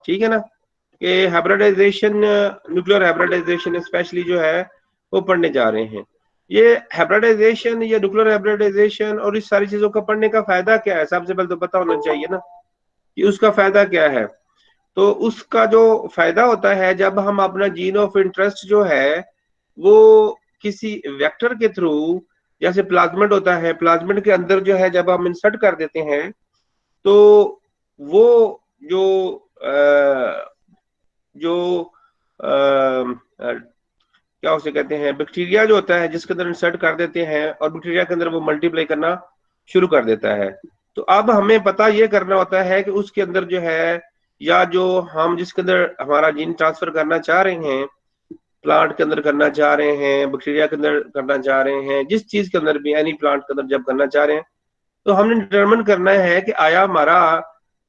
ठीक है ना, कि हाइब्रिडाइजेशन, न्यूक्लियर हाइब्रिडाइजेशन स्पेशली जो है वो पढ़ने जा रहे हैं। ये हाइब्रिडाइजेशन या न्यूक्लियर हाइब्रिडाइजेशन और इस सारी चीजों का पढ़ने का फायदा क्या है, सबसे पहले तो पता होना चाहिए ना कि उसका फायदा क्या है। तो उसका जो फायदा होता है, जब हम अपना जीन ऑफ इंटरेस्ट जो है वो किसी वेक्टर के थ्रू, जैसे प्लाज्मिड होता है, प्लाज्मिड के अंदर जो है जब हम इंसर्ट कर देते हैं, तो वो जो जो क्या उसे कहते हैं, बैक्टीरिया जो होता है जिसके अंदर इंसर्ट कर देते हैं और बैक्टीरिया के अंदर वो मल्टीप्लाई करना शुरू कर देता है। तो अब हमें पता ये करना होता है कि उसके अंदर जो है, या जो हम जिसके अंदर हमारा जीन ट्रांसफर करना चाह रहे हैं, प्लांट के अंदर करना चाह रहे हैं, बैक्टीरिया के अंदर करना चाह रहे हैं, जिस चीज के अंदर भी, एनी प्लांट के अंदर जब करना चाह रहे हैं, तो हमने डिटरमिन करना है कि आया हमारा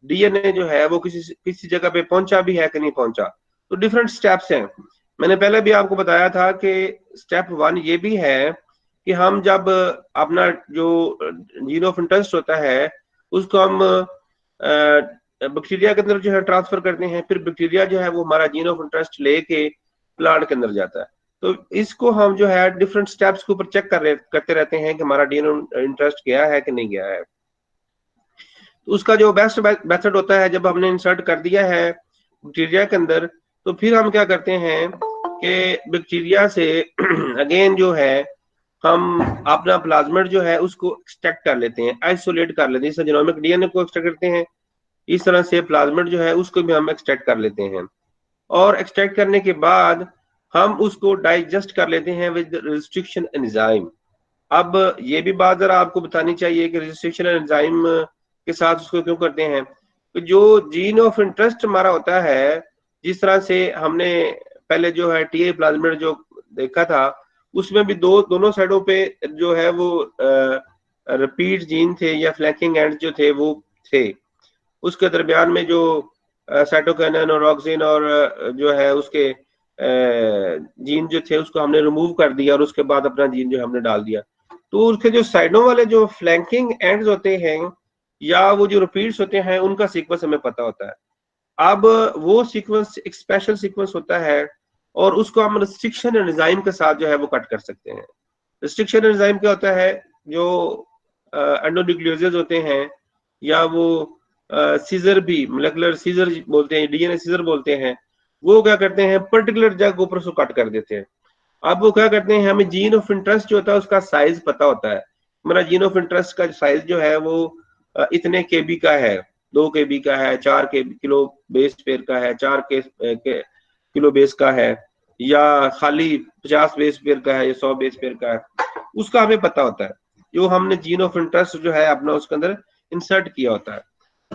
डीएनए जो है वो किसी किसी जगह पे पहुंचा भी है कि नहीं पहुंचा। तो डिफरेंट स्टेप्स हैं। मैंने पहले भी आपको बताया था कि स्टेप वन ये भी है कि हम जब अपना जो जीन ऑफ इंटरेस्ट होता है उसको हम बैक्टीरिया के अंदर जो है ट्रांसफर करते हैं, फिर बैक्टीरिया जो है वो हमारा जीन ऑफ इंटरेस्ट लेके प्लांट के अंदर जाता है। तो इसको हम जो है डिफरेंट स्टेप्स के ऊपर चेक करते रहते हैं कि हमारा डीएनए इंटरेस्ट गया है कि नहीं गया है। तो उसका जो बेस्ट मेथड होता है, जब हमने इंसर्ट कर दिया है बैक्टीरिया के अंदर, तो फिर हम क्या करते हैं कि बैक्टीरिया से अगेन जो है हम अपना प्लाज्मिड जो है उसको एक्सट्रैक्ट कर लेते हैं, आइसोलेट कर लेते हैं। जैसे जीनोमिक डीएनए को एक्सट्रैक्ट करते हैं, इस तरह से प्लाज्मिड जो है उसको भी हम एक्सट्रैक्ट कर लेते हैं। और एक्सट्रैक्ट करने के बाद हम उसको डाइजेस्ट कर लेते हैं विद रेस्ट्रिक्शन एंजाइम। अब ये भी बात जरा आपको बतानी चाहिए कि रेजिस्ट्रेशन एंजाइम के साथ उसको क्यों करते हैं। तो जो जीन ऑफ इंटरेस्ट हमारा होता है, जिस तरह से हमने पहले जो है टीए प्लाज्मिड जो देखा था, उसमें भी दोनों साइडों पे जो है वो रिपीट जीन थे या फ्लैंकिंग एंड जो थे वो थे। उसके दरमियान में जो साइटोकिनिन और ऑक्सिन और जो है उसके जीन जो थे उसको हमने रिमूव कर दिया और उसके बाद अपना जीन जो हमने डाल दिया। तो उसके जो साइडों वाले जो फ्लैंकिंग एंड्स होते हैं या वो जो रिपीट्स होते हैं, उनका सीक्वेंस हमें पता होता है। अब वो सीक्वेंस एक स्पेशल सीक्वेंस होता है और उसको हम रिस्ट्रिक्शन एंजाइम के साथ जो है वो कट कर सकते हैं। रिस्ट्रिक्शन एंजाइम क्या होता है, जो एंडोन्यूक्लियोजेज होते हैं या वो सीजर भी, मोलेकुलर सीजर बोलते हैं, डीएनए सीजर बोलते हैं, वो क्या करते हैं पर्टिकुलर जगह ऊपर उसको कट कर देते हैं। अब वो क्या करते हैं, हमें जीन ऑफ इंटरेस्ट जो होता है उसका साइज पता होता है। हमारा जीन ऑफ इंटरेस्ट का साइज जो है वो इतने केबी का है, 2 केबी का है, 4 किलो बेस पेयर का है, 4 किलो बेस का है, या खाली 50 बेस पेयर का है या 100 बेस पेयर का है, उसका हमें पता होता है, जो हमने जीन ऑफ इंटरेस्ट जो है अपना उसके अंदर इंसर्ट किया होता है।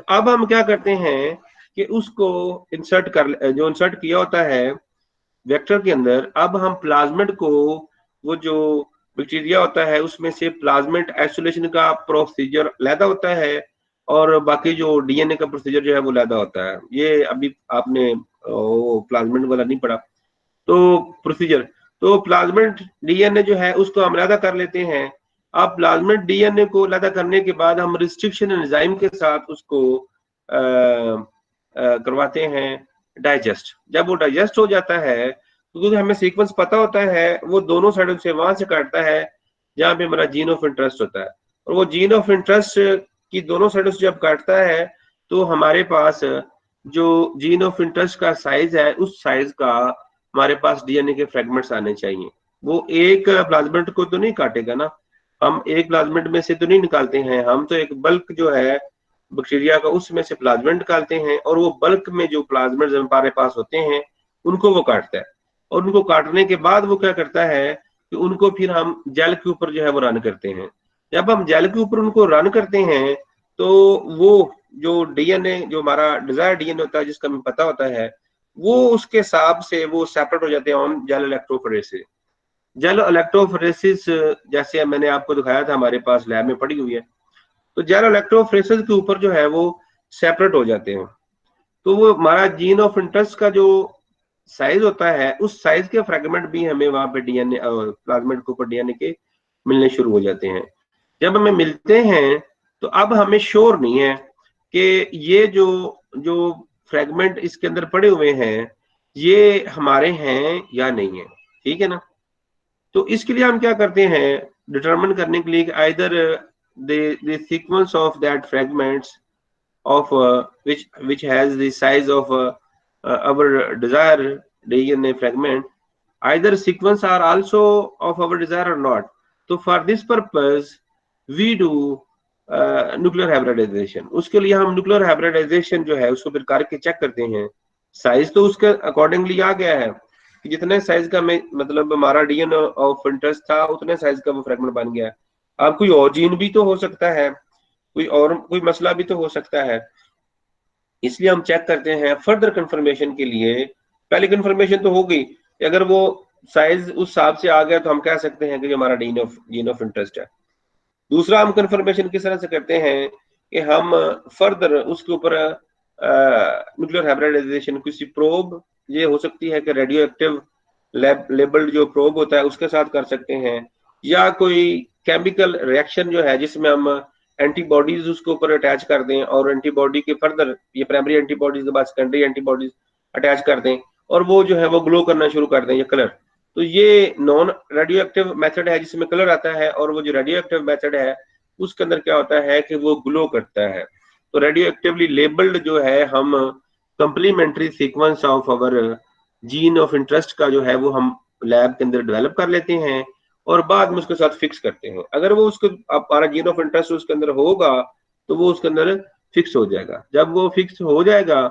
अब हम क्या करते हैं कि उसको इंसर्ट कर, जो इंसर्ट किया होता है वेक्टर के अंदर, अब हम प्लाज्मिड को, वो जो बैक्टीरिया होता है उसमें से प्लाज्मिड आइसोलेशन का प्रोसीजर लैदा होता है और बाकी जो डीएनए का प्रोसीजर जो है वो लैदा होता है। ये अभी आपने वो प्लाज्मिड वाला नहीं पढ़ा, तो प्रोसीजर, तो प्लाज्मिड डीएनए जो है उसको हम लैदा कर लेते हैं। अब प्लाज्मिड डीएनए को लैदा करने के बाद हम रिस्ट्रिक्शन एंजाइम के साथ उसको करवाते हैं डाइजेस्ट। जब वो डाइजेस्ट हो जाता है, तो क्योंकि हमें सीक्वेंस पता होता है, वो दोनों साइडों से वहां से काटता है जहां पे हमारा जीन ऑफ इंटरेस्ट होता है, और वो जीन ऑफ इंटरेस्ट की दोनों साइडों से जब काटता है, तो हमारे पास जो जीन ऑफ इंटरेस्ट का साइज है उस साइज का हमारे पास डीएनए के फ्रेगमेंट्स आने चाहिए। वो एक प्लाज्मिड को तो नहीं काटेगा ना, हम एक प्लाज्मिड में से तो नहीं निकालते हैं, हम तो एक बल्क जो है बैक्टीरिया का उसमें से प्लाज्मिड निकालते हैं, और वो बल्क में जो प्लाज्मिड हमारे पास होते हैं उनको वो काटता है। और उनको काटने के बाद वो क्या करता है कि उनको फिर हम जेल के ऊपर जो है वो रन करते हैं। जब हम जेल के ऊपर उनको रन करते हैं, तो वो जो डीएनए, जो हमारा डिजायर डीएनए होता है जिसका हमें पता होता है, वो उसके हिसाब से वो सेपरेट हो जाते हैं on gel electrophoresis. Gel electrophoresis जैसे मैंने आपको दिखाया था, हमारे पास लैब में पड़ी हुई है, तो जेल इलेक्ट्रोफोरेसिस के ऊपर जो है वो सेपरेट हो जाते हैं। तो वो हमारा जीन ऑफ इंटरेस्ट का जो साइज होता है, उस साइज के फ्रेगमेंट भी हमें वहां पे डीएनए प्लाज्मिड के ऊपर डीएनए के मिलने शुरू हो जाते हैं। जब हमें मिलते हैं, तो अब हमें श्योर नहीं है कि ये जो जो फ्रेगमेंट इसके अंदर पड़े हुए हैं ये हमारे हैं या नहीं है, ठीक है ना। तो इसके लिए हम क्या करते हैं, डिटरमिन करने के लिए either the sequence of that fragments of which has the size of our desired DNA fragment, either sequence are also of our desire or not. So for this purpose we do nuclear hybridization. उसके लिए हम nuclear hybridisation जो है उसको फिर करके check करते हैं। साइज तो उसके अकॉर्डिंगली आ गया है कि जितने साइज का में मतलब हमारा डीएनए ऑफ इंटरेस्ट था उतने साइज का वो फ्रेगमेंट बन गया। अब कोई और जीन भी तो हो सकता है, कोई मसला भी तो हो सकता है, इसलिए हम चेक करते हैं फर्दर कंफर्मेशन के लिए। पहली कंफर्मेशन तो हो गई, अगर वो साइज उस हिसाब से आ गया तो हम कह सकते हैं कि हमारा जीन ऑफ इंटरेस्ट है। दूसरा हम कंफर्मेशन किस तरह से करते हैं कि हम फर्दर उसके ऊपर न्यूक्लियर हाइब्रिडाइजेशन किसी प्रोब, ये हो सकती है कि रेडियो एक्टिव लेबल्ड जो प्रोब होता है उसके साथ कर सकते हैं, या कोई केमिकल रिएक्शन जो है जिसमें हम एंटीबॉडीज उसके ऊपर अटैच कर दें और एंटीबॉडी के फर्दर ये प्राइमरी एंटीबॉडीज के बाद सेकेंडरी एंटीबॉडीज अटैच कर दें और वो जो है वो ग्लो करना शुरू कर दें ये कलर। तो ये नॉन रेडियो एक्टिव मेथड है जिसमें कलर आता है, और वो जो रेडियो एक्टिव मेथड है उसके अंदर क्या होता है कि वो ग्लो करता है। तो रेडियो एक्टिवली लेबल्ड जो है हम complementary sequence of our gene of interest का जो है वो हम लैब के अंदर डेवलप कर लेते हैं और बाद में उसके साथ फिक्स करते हैं। अगर वो उसको हमारा जीन ऑफ इंटरेस्ट उसके अंदर होगा तो वो उसके अंदर फिक्स हो जाएगा। जब वो फिक्स हो जाएगा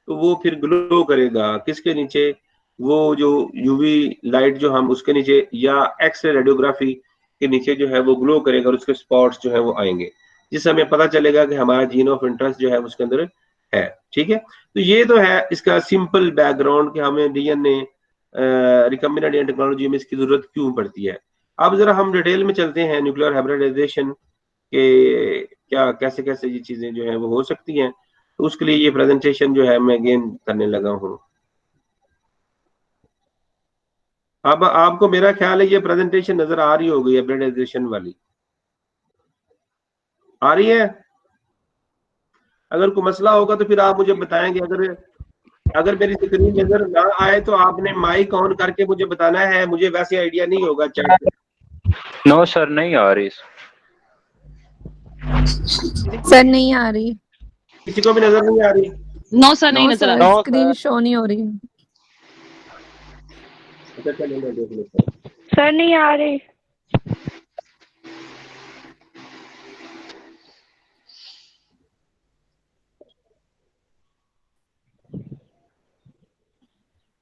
तो वो फिर ग्लो करेगा किसके नीचे, वो जो यूवी लाइट जो हम उसके नीचे या एक्सरे रेडियोग्राफी के नीचे जो है वो ग्लो करेगा और उसके स्पॉट्स जो है वो आएंगे, जिससे हमें पता चलेगा कि हमारा जीन ऑफ इंटरेस्ट जो है उसके अंदर है। ठीक है, तो ये तो है इसका सिंपल बैकग्राउंड कि हमें डीएनए रिकम्बिनेंट डीएनए टेक्नोलॉजी में इसकी जरूरत क्यों पड़ती है। अब जरा हम डिटेल में चलते हैं न्यूक्लियर हाइब्रिडाइजेशन के क्या कैसे कैसे ये चीजें जो है वो हो सकती हैं। तो उसके लिए ये प्रेजेंटेशन जो है मैं अगेन करने लगा हूँ। अब आपको मेरा ख्याल है ये प्रेजेंटेशन नजर आ रही होगी हाइब्रिडाइजेशन वाली, आ रही है? अगर कोई मसला होगा तो फिर आप मुझे बताएंगे। अगर मेरी स्क्रीन नजर ना आए तो आपने माइक ऑन करके मुझे बताना है, मुझे वैसे आइडिया नहीं होगा चैट पे। नो सर नहीं आ रही। सर नहीं आ रही, किसी को भी नजर नहीं आ रही? नो सर नहीं नजर आ रही। स्क्रीन शो नहीं हो रही। अच्छा चलिए मैं देख लेता हूँ। सर नहीं आ रही।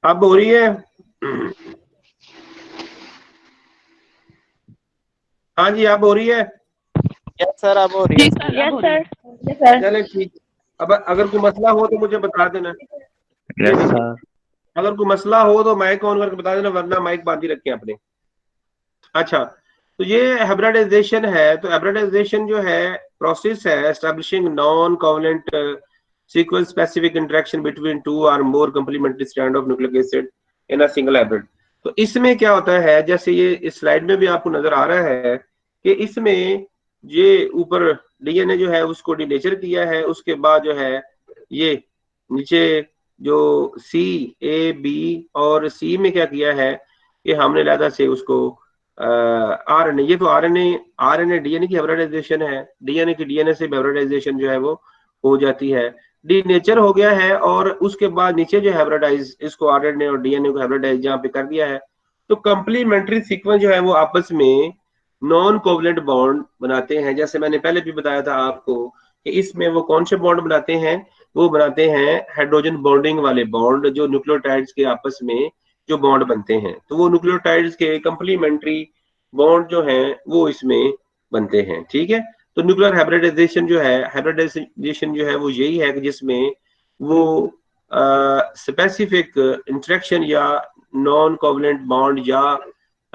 अब हो रही है? हाँ जी अब हो रही है। यस सर अब हो रही है। Yes sir. चले ठीक। अब अगर कोई मसला हो तो मुझे बता देना। Yes sir. अगर कोई मसला हो तो माइक ऑन करके बता देना, वरना माइक बांध ही रखें अपने। अच्छा, तो ये हाइब्रिडाइजेशन है। तो हाइब्रिडाइजेशन जो है प्रोसेस है establishing non covalent sequence specific interaction between two और more complementary strand of nucleic acid in a single hybrid. तो इसमें क्या होता है, जैसे ये इस स्लाइड में भी आपको नजर आ रहा है कि इसमें ये ऊपर डीएनए जो है उसको डीनेचर किया है, उसके बाद जो है ये नीचे जो सी ए बी और सी में क्या किया है कि हमने अलहदा से उसको आरएनए, ये तो आरएनए डीएनए की हाइब्रिडाइजेशन है, डीएनए की डीएनए से हाइब्रिडाइजेशन जो है वो हो जाती है, डीनेचर हो गया है और उसके बाद नीचे जो हाइब्रिडाइज इसको आरएनए और डीएनए को हाइब्रिडाइज यहाँ पे कर दिया है। तो कंप्लीमेंट्री सीक्वेंस जो है वो आपस में नॉन कोवलेंट बॉन्ड बनाते हैं। जैसे मैंने पहले भी बताया था आपको कि इसमें वो कौन से बॉन्ड बनाते हैं, वो बनाते हैं हाइड्रोजन बॉन्डिंग वाले बॉन्ड, जो न्यूक्लियोटाइड्स के आपस में जो बॉन्ड बनते हैं। तो वो न्यूक्लियोटाइड्स के कंप्लीमेंट्री बॉन्ड जो हैं वो इसमें बनते हैं। ठीक है, तो न्यूक्लियर हाइब्रिडाइजेशन जो है वो यही है कि जिसमें वो स्पेसिफिक इंटरेक्शन या नॉन कोवलेंट बॉन्ड या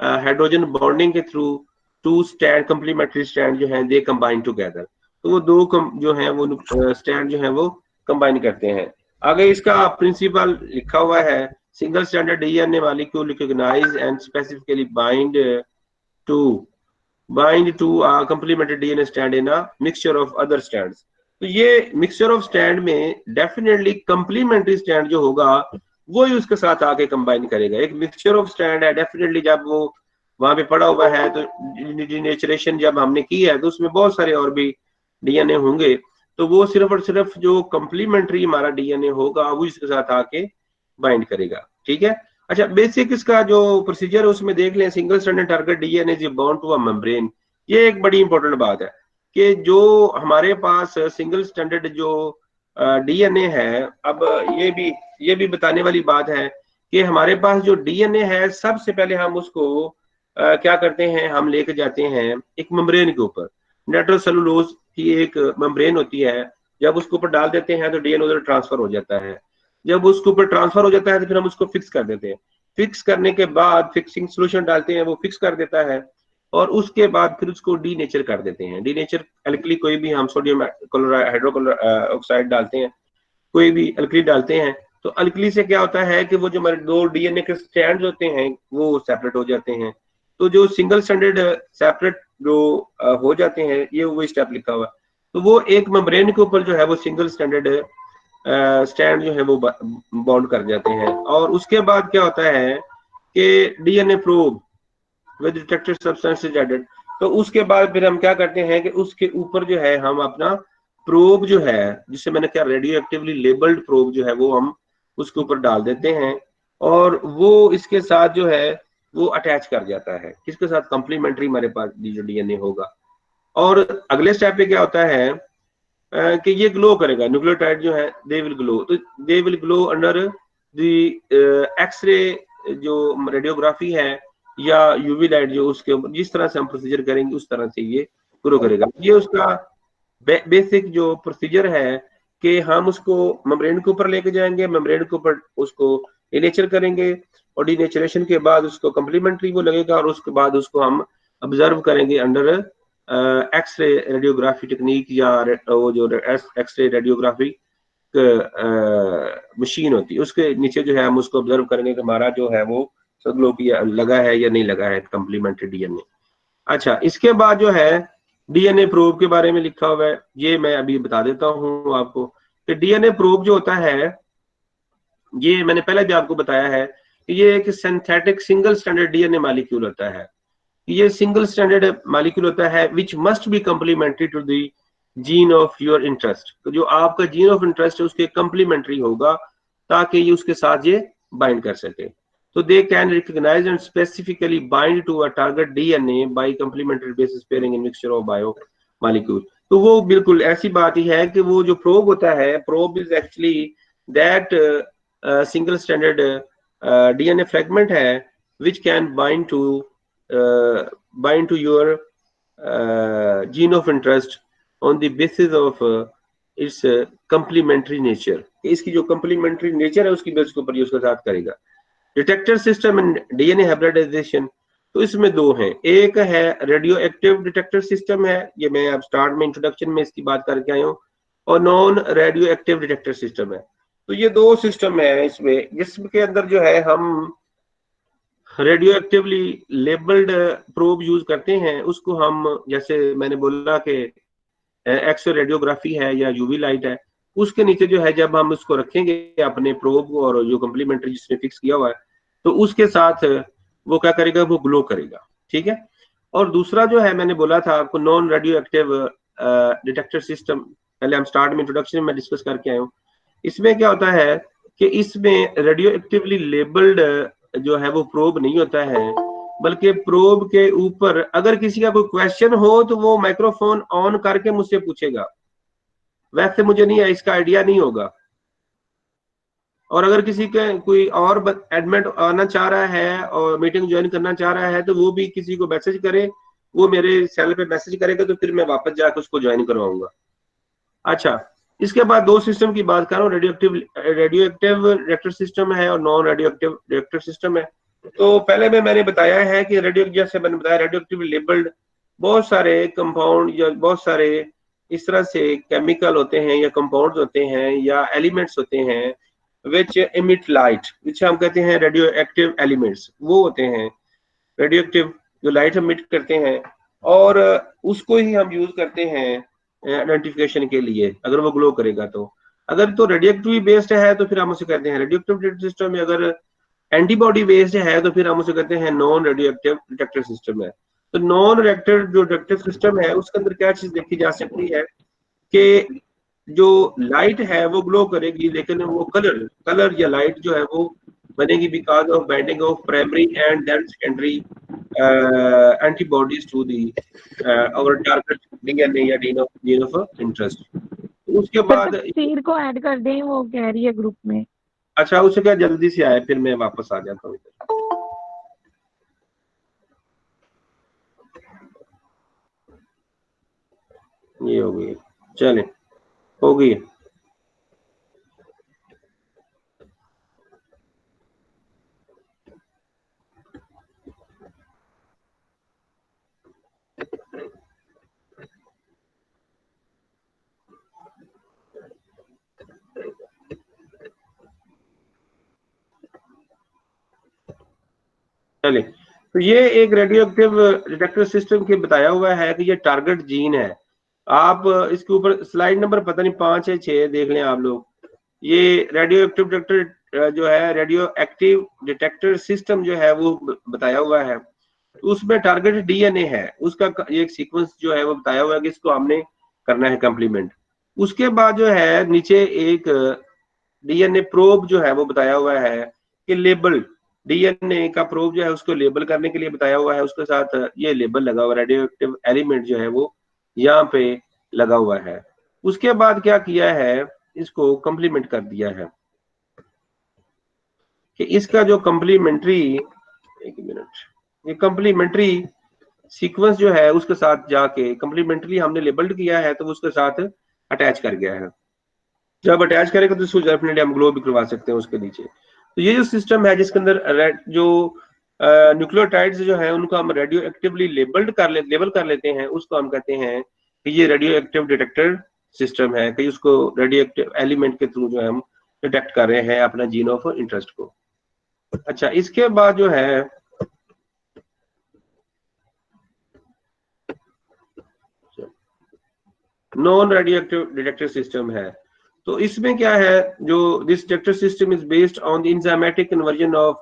हाइड्रोजन बॉन्डिंग के through two strand complementary strand जो है दे कंबाइन टुगेदर। तो वो दो जो है वो स्टैंड जो है वो कंबाइन करते हैं। आगे इसका प्रिंसिपल लिखा हुआ है, single stranded DNA molecule recognize and specifically bind to a complementary DNA strand in a mixture of other strands। तो ये मिक्सचर ऑफ स्टैंड में डेफिनेटली कंप्लीमेंट्री स्टैंड जो होगा वो ही उसके साथ आके कंबाइन करेगा। एक मिक्सचर ऑफ स्टैंड है, डेफिनेटली जब वो वहां पे पड़ा हुआ है तो डीनेचरेशन जब हमने की है तो उसमें बहुत सारे और भी डीएनए होंगे, तो वो सिर्फ और सिर्फ जो कंप्लीमेंट्री हमारा डीएनए होगा वो इसके साथ आके बाइंड करेगा। ठीक है। अच्छा, बेसिक इसका जो प्रोसीजर है उसमें देख लें। Single stranded target DNA is bound to a membrane. ये एक बड़ी इंपॉर्टेंट बात है कि जो हमारे पास सिंगल स्टैंडर्ड जो डीएनए है, अब ये भी बताने वाली बात है कि हमारे पास जो डीएनए है सबसे पहले हम उसको क्या करते हैं, हम लेके जाते हैं एक मेम्ब्रेन के ऊपर। नाइट्रोसेलुलोज की एक मेम्ब्रेन होती है, जब उसके ऊपर डाल देते हैं तो डीएनए उधर ट्रांसफर हो जाता है। जब उसके ऊपर ट्रांसफर हो जाता है तो फिर हम उसको फिक्स कर देते हैं। फिक्स करने के बाद फिक्सिंग सोल्यूशन डालते हैं, वो फिक्स कर देता है, और उसके बाद फिर उसको डीनेचर कर देते हैं। डीनेचर एल्कली कोई भी, हम सोडियम हाइड्रोक्लोराइड ऑक्साइड डालते हैं, कोई भी एल्कली डालते हैं, तो एल्कली से क्या होता है कि वो जो हमारे दो डीएनए के स्ट्रैंड होते हैं वो सेपरेट हो जाते हैं। तो जो सिंगल स्टैंडर्ड सेपरेट जो हो जाते हैं, ये वो स्टेप लिखा हुआ है। तो वो एक मेम्ब्रेन के ऊपर जो है वो सिंगल स्टैंडर्ड स्टैंड जो है वो बॉन्ड कर जाते हैं। और उसके बाद क्या होता है कि DNA probe with detected substances added, तो उसके बाद फिर हम क्या करते हैं कि उसके ऊपर जो है हम अपना प्रोब जो है, जिसे मैंने क्या रेडियो एक्टिवली लेबल्ड प्रोब जो है वो हम उसके ऊपर डाल देते हैं, और वो इसके साथ जो है वो अटैच कर जाता है। किसके साथ? कंप्लीमेंट्री हमारे पास जो डीएनए होगा। और अगले स्टेप पे क्या होता है कि ये ग्लो करेगा। न्यूक्लियोटाइड जो है दे विल ग्लो, तो they will glow under the X-ray जो रेडियोग्राफी है या यूवी लाइट, जो उसके ऊपर जिस तरह से हम प्रोसीजर करेंगे उस तरह से ये ग्रो करेगा। ये उसका बेसिक जो प्रोसीजर है कि हम उसको मेम्ब्रेन के ऊपर लेके जाएंगे, मेम्ब्रेन के ऊपर उसको डीनेचर करेंगे, और डीनेचरेशन के बाद उसको कंप्लीमेंट्री वो लगेगा, और उसके बाद उसको हम ऑब्जर्व करेंगे अंडर एक्सरे रेडियोग्राफी टेक्निक, या वो जो एक्सरे रेडियोग्राफी मशीन होती है उसके नीचे जो है हम उसको ऑब्जर्व करेंगे कि हमारा जो है वो ग्लो किया लगा है या नहीं लगा है कंप्लीमेंट्री डीएनए। अच्छा, इसके बाद जो है डीएनए प्रोब के बारे में लिखा हुआ है, ये मैं अभी बता देता हूँ आपको कि डीएनए प्रोब जो होता है, ये मैंने पहले भी आपको बताया है कि ये एक synthetic single standard DNA molecule होता है। ये सिंगल स्टैंडर्ड मॉलिक्यूल होता है which must be complementary to the gene of your interest. तो जो आपका जीन ऑफ इंटरेस्ट है उसके कंप्लीमेंट्री होगा, ताकि ये उसके साथ ये बाइंड कर सके। तो they can recognize and specifically bind to a target DNA by complementary basis pairing in mixture of bio molecule. तो वो बिल्कुल ऐसी बात ही है कि वो जो प्रोब होता है, probe is actually that single standard DNA fragment है which can bind to your gene of interest on the basis of its complementary nature। इसकी जो complementary nature है उसकी बेस के ऊपर ये उसके साथ करेगा। Detector system and DNA hybridization, तो इसमें दो हैं। एक है रेडियो एक्टिव डिटेक्टर सिस्टम है, ये मैं अब स्टार्ट में इंट्रोडक्शन में इसकी बात करके आया हूँ, और non radio active detector system है। तो ये दो सिस्टम है इसमें, जिसके अंदर जो है हम radio actively labelled probe use करते हैं। उसको हम, जैसे मैंने बोला कि एक्सरे रेडियोग्राफी है या यूवी लाइट है, उसके नीचे जो है जब हम उसको रखेंगे अपने प्रोब और जो कंप्लीमेंट्री जिसमें फिक्स किया हुआ है, तो उसके साथ वो क्या करेगा, वो ग्लो करेगा। ठीक है। और दूसरा जो है मैंने बोला था आपको non radio active detector system, पहले हम स्टार्ट में इंट्रोडक्शन में डिस्कस करके आए हूँ। इसमें क्या होता है कि इसमें रेडियो एक्टिवली लेबल्ड जो है वो प्रोब नहीं होता है, बल्कि प्रोब के ऊपर अगर किसी का कोई क्वेश्चन हो तो वो माइक्रोफोन ऑन करके मुझसे पूछेगा। वैसे मुझे नहीं है, इसका आइडिया नहीं होगा। और अगर किसी के कोई और एडमिट आना चाह रहा है और मीटिंग ज्वाइन करना चाह रहा है, तो वो भी किसी को मैसेज करे, वो मेरे सेल पे मैसेज करेगा, तो फिर मैं वापस जाकर उसको ज्वाइन करवाऊंगा। अच्छा, इसके बाद दो सिस्टम की बात कर रहा हूँ, रेडियो एक्टिव डिटेक्टर सिस्टम है और non radio active detector system है। तो पहले में मैंने बताया है कि जैसे मैंने बताया रेडियो एक्टिव लेबल्ड बहुत सारे कंपाउंड या बहुत सारे इस तरह से केमिकल होते हैं या कंपाउंड्स होते हैं या एलिमेंट्स होते हैं विच इमिट लाइट, विच हम कहते हैं रेडियो एक्टिव एलिमेंट्स। वो होते हैं रेडियो एक्टिव जो लाइट इमिट करते हैं, और उसको ही हम यूज करते हैं आइडेंटिफिकेशन के लिए, अगर वो ग्लो करेगा तो। अगर तो रेडियोएक्टिव बेस्ड है तो फिर हम उसे कहते हैं रेडियोएक्टिव डिटेक्टर सिस्टम में। अगर एंटीबॉडी बेस्ड है तो फिर हम उसे कहते हैं नॉन रेडियोएक्टिव डिटेक्टर सिस्टम है। तो नॉन रेडियोएक्टिव जो डिटेक्टर सिस्टम है उसके अंदर क्या चीज देखी जा सकती है कि जो लाइट है वो ग्लो करेगी, लेकिन वो कलर या लाइट जो है वो बनेगी because of binding of primary and then secondary antibodies to the और टारगेट डीएनए या जीन ऑफ इंटरेस्ट। उसके बाद तस्वीर को ऐड कर दें, वो कह रही है ग्रुप में। अच्छा, उसे क्या जल्दी से आए, फिर मैं वापस आ जाता हूँ इधर। ये हो गई, चले हो गई। चले, तो ये एक रेडियोएक्टिव डिटेक्टर सिस्टम के बताया हुआ है कि ये टारगेट जीन है। आप इसके ऊपर स्लाइड नंबर पता नहीं 5 या 6 देख लें आप लोग। ये रेडियो एक्टिव डिटेक्टर जो है, रेडियो एक्टिव डिटेक्टर सिस्टम जो है वो बताया हुआ है। तो उसमें टारगेट डीएनए है, उसका एक सीक्वेंस जो है वो बताया हुआ है कि इसको हमने करना है कंप्लीमेंट। उसके बाद जो है नीचे एक डीएनए प्रोब जो है वो बताया हुआ है कि लेबल डीएनए का प्रोब जो है उसको लेबल करने के लिए बताया हुआ है। उसके साथ ये लेबल लगा हुआ, रेडियो एक्टिव एलिमेंट जो है वो यहाँ पे लगा हुआ है। उसके बाद क्या किया है, इसको कंप्लीमेंट कर दिया है कि इसका जो कंप्लीमेंट्री, एक मिनट, ये कंप्लीमेंट्री सीक्वेंस जो है उसके साथ जाके कंप्लीमेंट्री हमने लेबल्ड किया है तो उसके साथ अटैच कर गया है। जब अटैच करेगा तो इसको डेफिनेटली हम ग्लो भी करवा सकते हैं उसके नीचे। तो ये जो सिस्टम है जिसके अंदर जो न्यूक्लियोटाइड्स जो है उनको हम रेडियो एक्टिवली लेबल कर लेते हैं, उसको हम कहते हैं कि ये रेडियो एक्टिव डिटेक्टर सिस्टम है, कि उसको रेडियो एक्टिव एलिमेंट के थ्रू जो है हम डिटेक्ट कर रहे हैं अपना जीन ऑफ इंटरेस्ट को। अच्छा, इसके बाद जो है non radio active detector system है। तो इसमें क्या है, जो this detector system is based on the enzymatic conversion of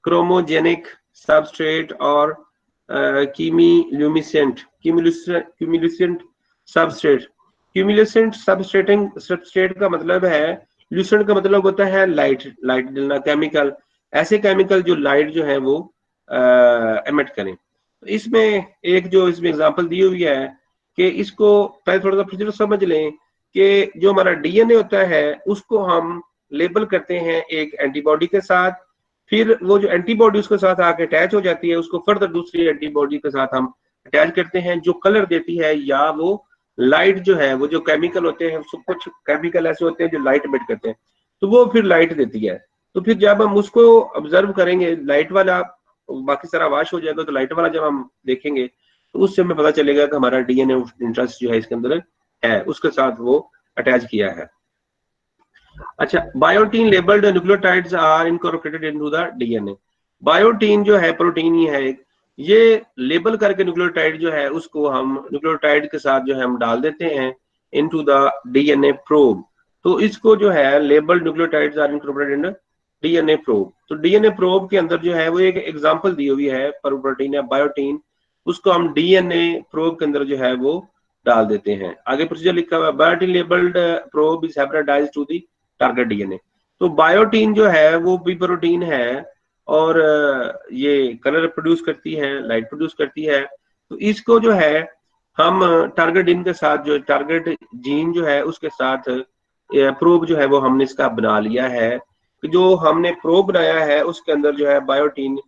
chromogenic substrate और कीमिल्यूमिनेसेंट सबस्ट्रेट। कीमिल्यूमिनेसेंट सबस्ट्रेट का मतलब है, ल्यूसेंट का मतलब होता है लाइट जलना, केमिकल, ऐसे केमिकल जो लाइट जो है वो एमिट करें। तो इसमें एक जो इसमें एग्जांपल दी हुई है कि इसको पहले थोड़ा सा प्रोसीजर समझ लें कि जो हमारा डीएनए होता है उसको हम लेबल करते हैं एक एंटीबॉडी के साथ, फिर वो जो एंटीबॉडी उसके साथ आके अटैच हो जाती है, उसको फर्दर दूसरी एंटीबॉडी के साथ हम अटैच करते हैं जो कलर देती है, या वो लाइट जो है, वो जो केमिकल होते हैं, सब कुछ केमिकल ऐसे होते हैं जो लाइट एमिट करते हैं, तो वो फिर लाइट देती है। तो फिर जब हम उसको ऑब्जर्व करेंगे, लाइट वाला बाकी सारा वाश हो जाएगा, तो लाइट वाला जब हम देखेंगे तो उससे हमें पता चलेगा कि हमारा डीएनए इंटरेस्ट जो है इसके अंदर है, उसके साथ वो अटैच किया है। अच्छा, biotin labelled nucleotides are incorporated into the DNA. Biotin जो है प्रोटीन ही है, ये लेबल करके न्यूक्लियोटाइड जो है उसको हम न्यूक्लियोटाइड के साथ जो है हम डाल देते हैं इनटू द डीएनए प्रोब। तो इसको जो है labelled nucleotides are incorporated in DNA probe. तो डीएनए प्रोब के अंदर जो है वो एक एग्जांपल दी हुई है प्रोटीन है बायोटीन, उसको हम डीएनए प्रोब के अंदर जो है वो डाल देते हैं। आगे प्रोसीजर लिखा हुआ है, biotin labelled probe is hybridized to the target DNA. तो बायोटीन जो है वो भी प्रोटीन है और ये कलर प्रोड्यूस करती है, लाइट प्रोड्यूस करती है। तो इसको जो है हम टारगेट जीन के साथ, जो टारगेट जीन जो है उसके साथ प्रोब जो है वो हमने इसका बना लिया है। जो हमने प्रोब बनाया है उसके अंदर जो है बायोटीन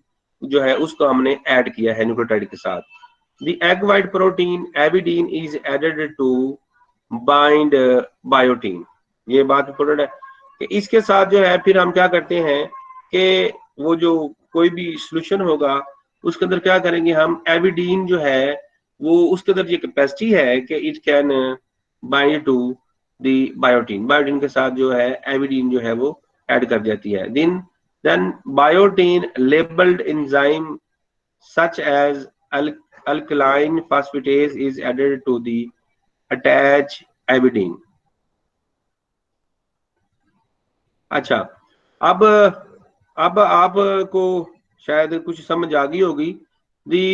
जो है उसको हमने ऐड किया है न्यूक्लियोटाइड के साथ। The egg white protein avidin is added to bind biotin। ये बात इंपॉर्टेंट है कि इसके साथ जो है फिर हम क्या करते हैं कि वो जो कोई भी सोल्यूशन होगा उसके अंदर क्या करेंगे हम, एविडीन जो है वो उसके अंदर ये कैपेसिटी है कि it can bind to the biotin. Biotin के साथ जो है एविडीन जो है वो ऐड कर जाती है। Then biotin labelled enzyme such as alkaline phosphatase is added to the attached avidine. अच्छा, अब आपको शायद कुछ समझ आ गई होगी। दी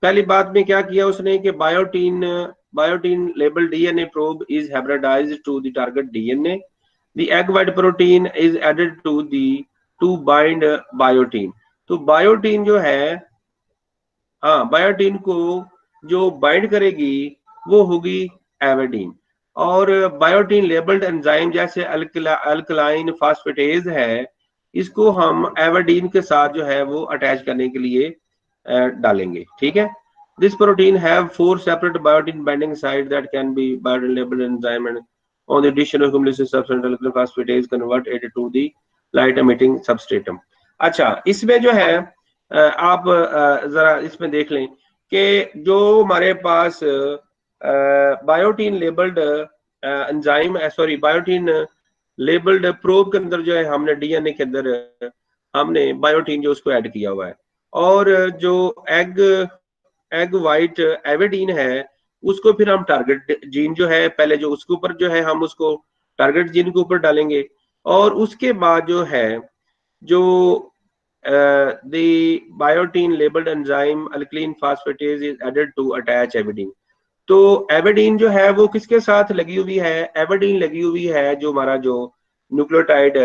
पहली बात में क्या किया उसने कि biotin label DNA probe is hybridized to the target DNA. The egg white protein is added to the to bind biotin. तो बायोटीन जो है, हाँ, बायोटीन को जो बाइंड करेगी वो होगी एवेडीन। और बायोटीन लेबल्ड एंजाइम जैसे अल्कलाइन फास्फेटेज है, इसको हम एवेडीन के साथ जो है वो अटैच करने के लिए डालेंगे। ठीक है। This protein have 4 separate biotin binding site that can be biotin labelled enzyme and on the addition of cumulative substance alkaline phosphatase convert it to the light emitting substratum. अच्छा, इसमें जो है आप जरा इसमें देख लें कि जो हमारे पास biotin labelled enzyme sorry biotin labelled probe के अंदर जो है हमने डीएनए के अंदर हमने बायोटीन जो उसको ऐड किया हुआ है, और जो एग वाइट एवेडीन है उसको फिर हम टारगेट जीन जो है पहले जो उसके ऊपर जो है हम उसको टारगेट जीन के ऊपर डालेंगे, और उसके बाद जो है जो the biotin labeled enzyme alkaline phosphatase is added to attach avidine। तो एवेडीन जो है वो किसके साथ लगी हुई है? एवेडीन लगी हुई है जो हमारा जो न्यूक्लियोटाइड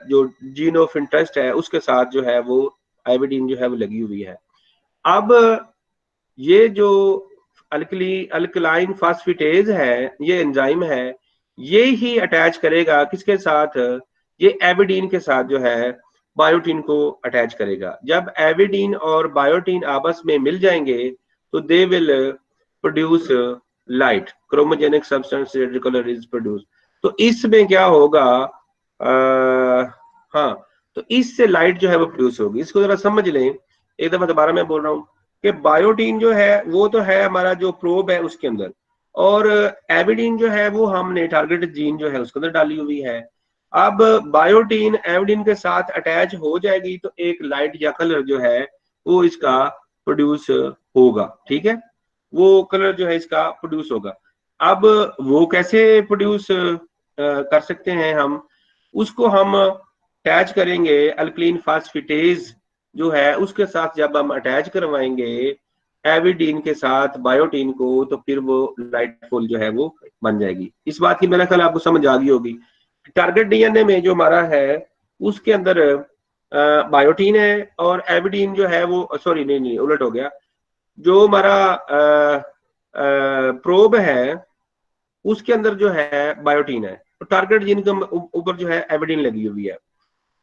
जो जीन ऑफ इंटरेस्ट है उसके साथ जो है वो एवेडीन जो है वो लगी हुई है। अब ये जो अल्कलाइन फास्फेटेज है, ये एंजाइम है, ये ही अटैच करेगा किसके साथ? ये एवेडीन के साथ जो है बायोटीन को अटैच करेगा। जब एवेडीन और बायोटीन आपस में मिल जाएंगे तो they will produce light chromogenic substance red colour is produce. तो इसमें क्या होगा? हाँ, तो इससे लाइट जो है वो प्रोड्यूस होगी। इसको जरा समझ लें, एक दफा दोबारा मैं बोल रहा हूँ कि बायोटीन जो है वो तो है हमारा जो प्रोब है उसके अंदर, और एविडीन जो है वो हमने टारगेट जीन जो है उसके अंदर डाली हुई है। अब बायोटीन एविडीन के साथ अटैच हो जाएगी तो एक लाइट या कलर जो है वो इसका प्रोड्यूस होगा। ठीक है, वो कलर जो है इसका प्रोड्यूस होगा। अब वो कैसे प्रोड्यूस कर सकते हैं हम? उसको हम अटैच करेंगे अल्कलीन फास्फेटेज जो है उसके साथ, जब हम अटैच करवाएंगे एविडीन के साथ बायोटीन को तो फिर वो लाइटफुल जो है वो बन जाएगी। इस बात की मेरा ख्याल आपको समझ आ गई होगी। टारगेट डीएनए में जो हमारा है उसके अंदर बायोटीन है और एविडीन जो है वो सॉरी नहीं उलट हो गया, जो हमारा प्रोब है उसके अंदर जो है बायोटीन है, तो टारगेट जीन के ऊपर जो है एविडीन लगी हुई है,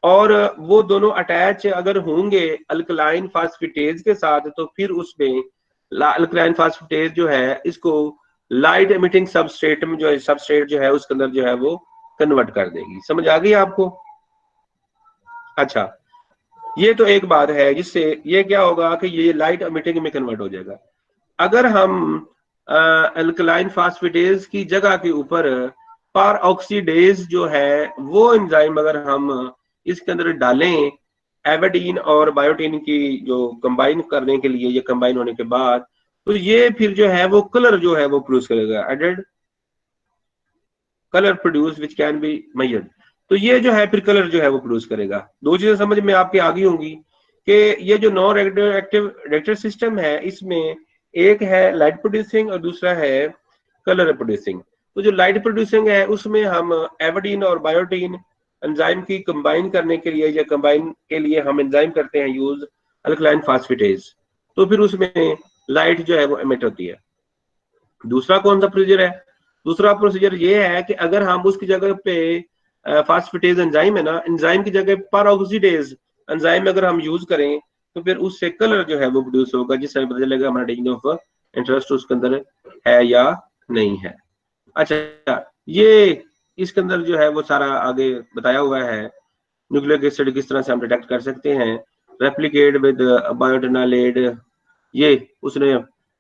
और वो दोनों अटैच अगर होंगे अल्कलाइन फास्फेटेज के साथ तो फिर उसमें अल्कलाइन फास्फेटेज जो है इसको लाइट एमिटिंग सबस्ट्रेट में जो है सबस्ट्रेट जो है उसके अंदर जो है वो कन्वर्ट कर देगी। समझ आ गई आपको? अच्छा, ये तो एक बात है जिससे ये क्या होगा कि ये लाइट एमिटिंग में कन्वर्ट हो जाएगा। अगर हम अल्कलाइन फास्फेटेज की जगह के ऊपर पर ऑक्सीडेज जो है वो एंजाइम अगर हम इसके अंदर डालें एवेडीन और बायोटीन की जो कंबाइन करने के लिए, ये कंबाइन होने के बाद तो ये फिर जो है वो कलर जो है वो प्रोड्यूस करेगा, added colour produce which can be measured. तो ये जो है फिर कलर जो है वो प्रोड्यूस करेगा। दो चीजें समझ में आपके आ गई होंगी कि ये जो non radio active reactor system है इसमें एक है लाइट प्रोड्यूसिंग और दूसरा है कलर प्रोड्यूसिंग। तो जो लाइट प्रोड्यूसिंग है उसमें हम एवेडीन और बायोटीन एंजाइम की कंबाइन करने के लिए या कंबाइन के लिए हम एंजाइम करते हैं यूज अल्कलाइन फास्फेटेज, तो फिर उसमें लाइट जो है वो एमिट होती है। दूसरा कौन सा प्रोसीजर है? दूसरा प्रोसीजर ये है कि अगर हम उसकी जगह पे फास्फेटेज एंजाइम है ना, एंजाइम की जगह पर ऑक्सीडेज एंजाइम अगर हम यूज करें तो फिर उससे कलर जो है वो प्रोड्यूस होगा, जिससे पता चलेगा हमारा रीजन ऑफ इंटरेस्ट उसके अंदर है या नहीं है। अच्छा, ये इसके अंदर जो है वो सारा आगे बताया हुआ है। न्यूक्लिक एसिड किस तरह से हम डिटेक्ट कर सकते हैं, रेप्लिकेट विद बायोटिनालेड, ये उसने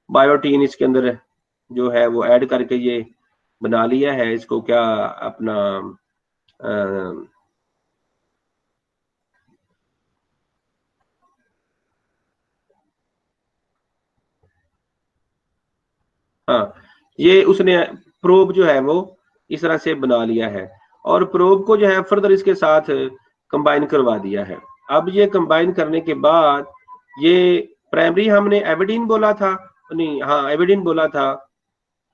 बायोटीन इसके अंदर जो है वो ऐड करके ये बना लिया है। इसको क्या अपना ये उसने प्रोब जो है वो इस तरह से बना लिया है और प्रोब को जो है फर्दर इसके साथ कंबाइन करवा दिया है। अब ये कंबाइन करने के बाद ये प्राइमरी हमने एविडीन बोला था, नहीं हाँ एविडीन बोला था,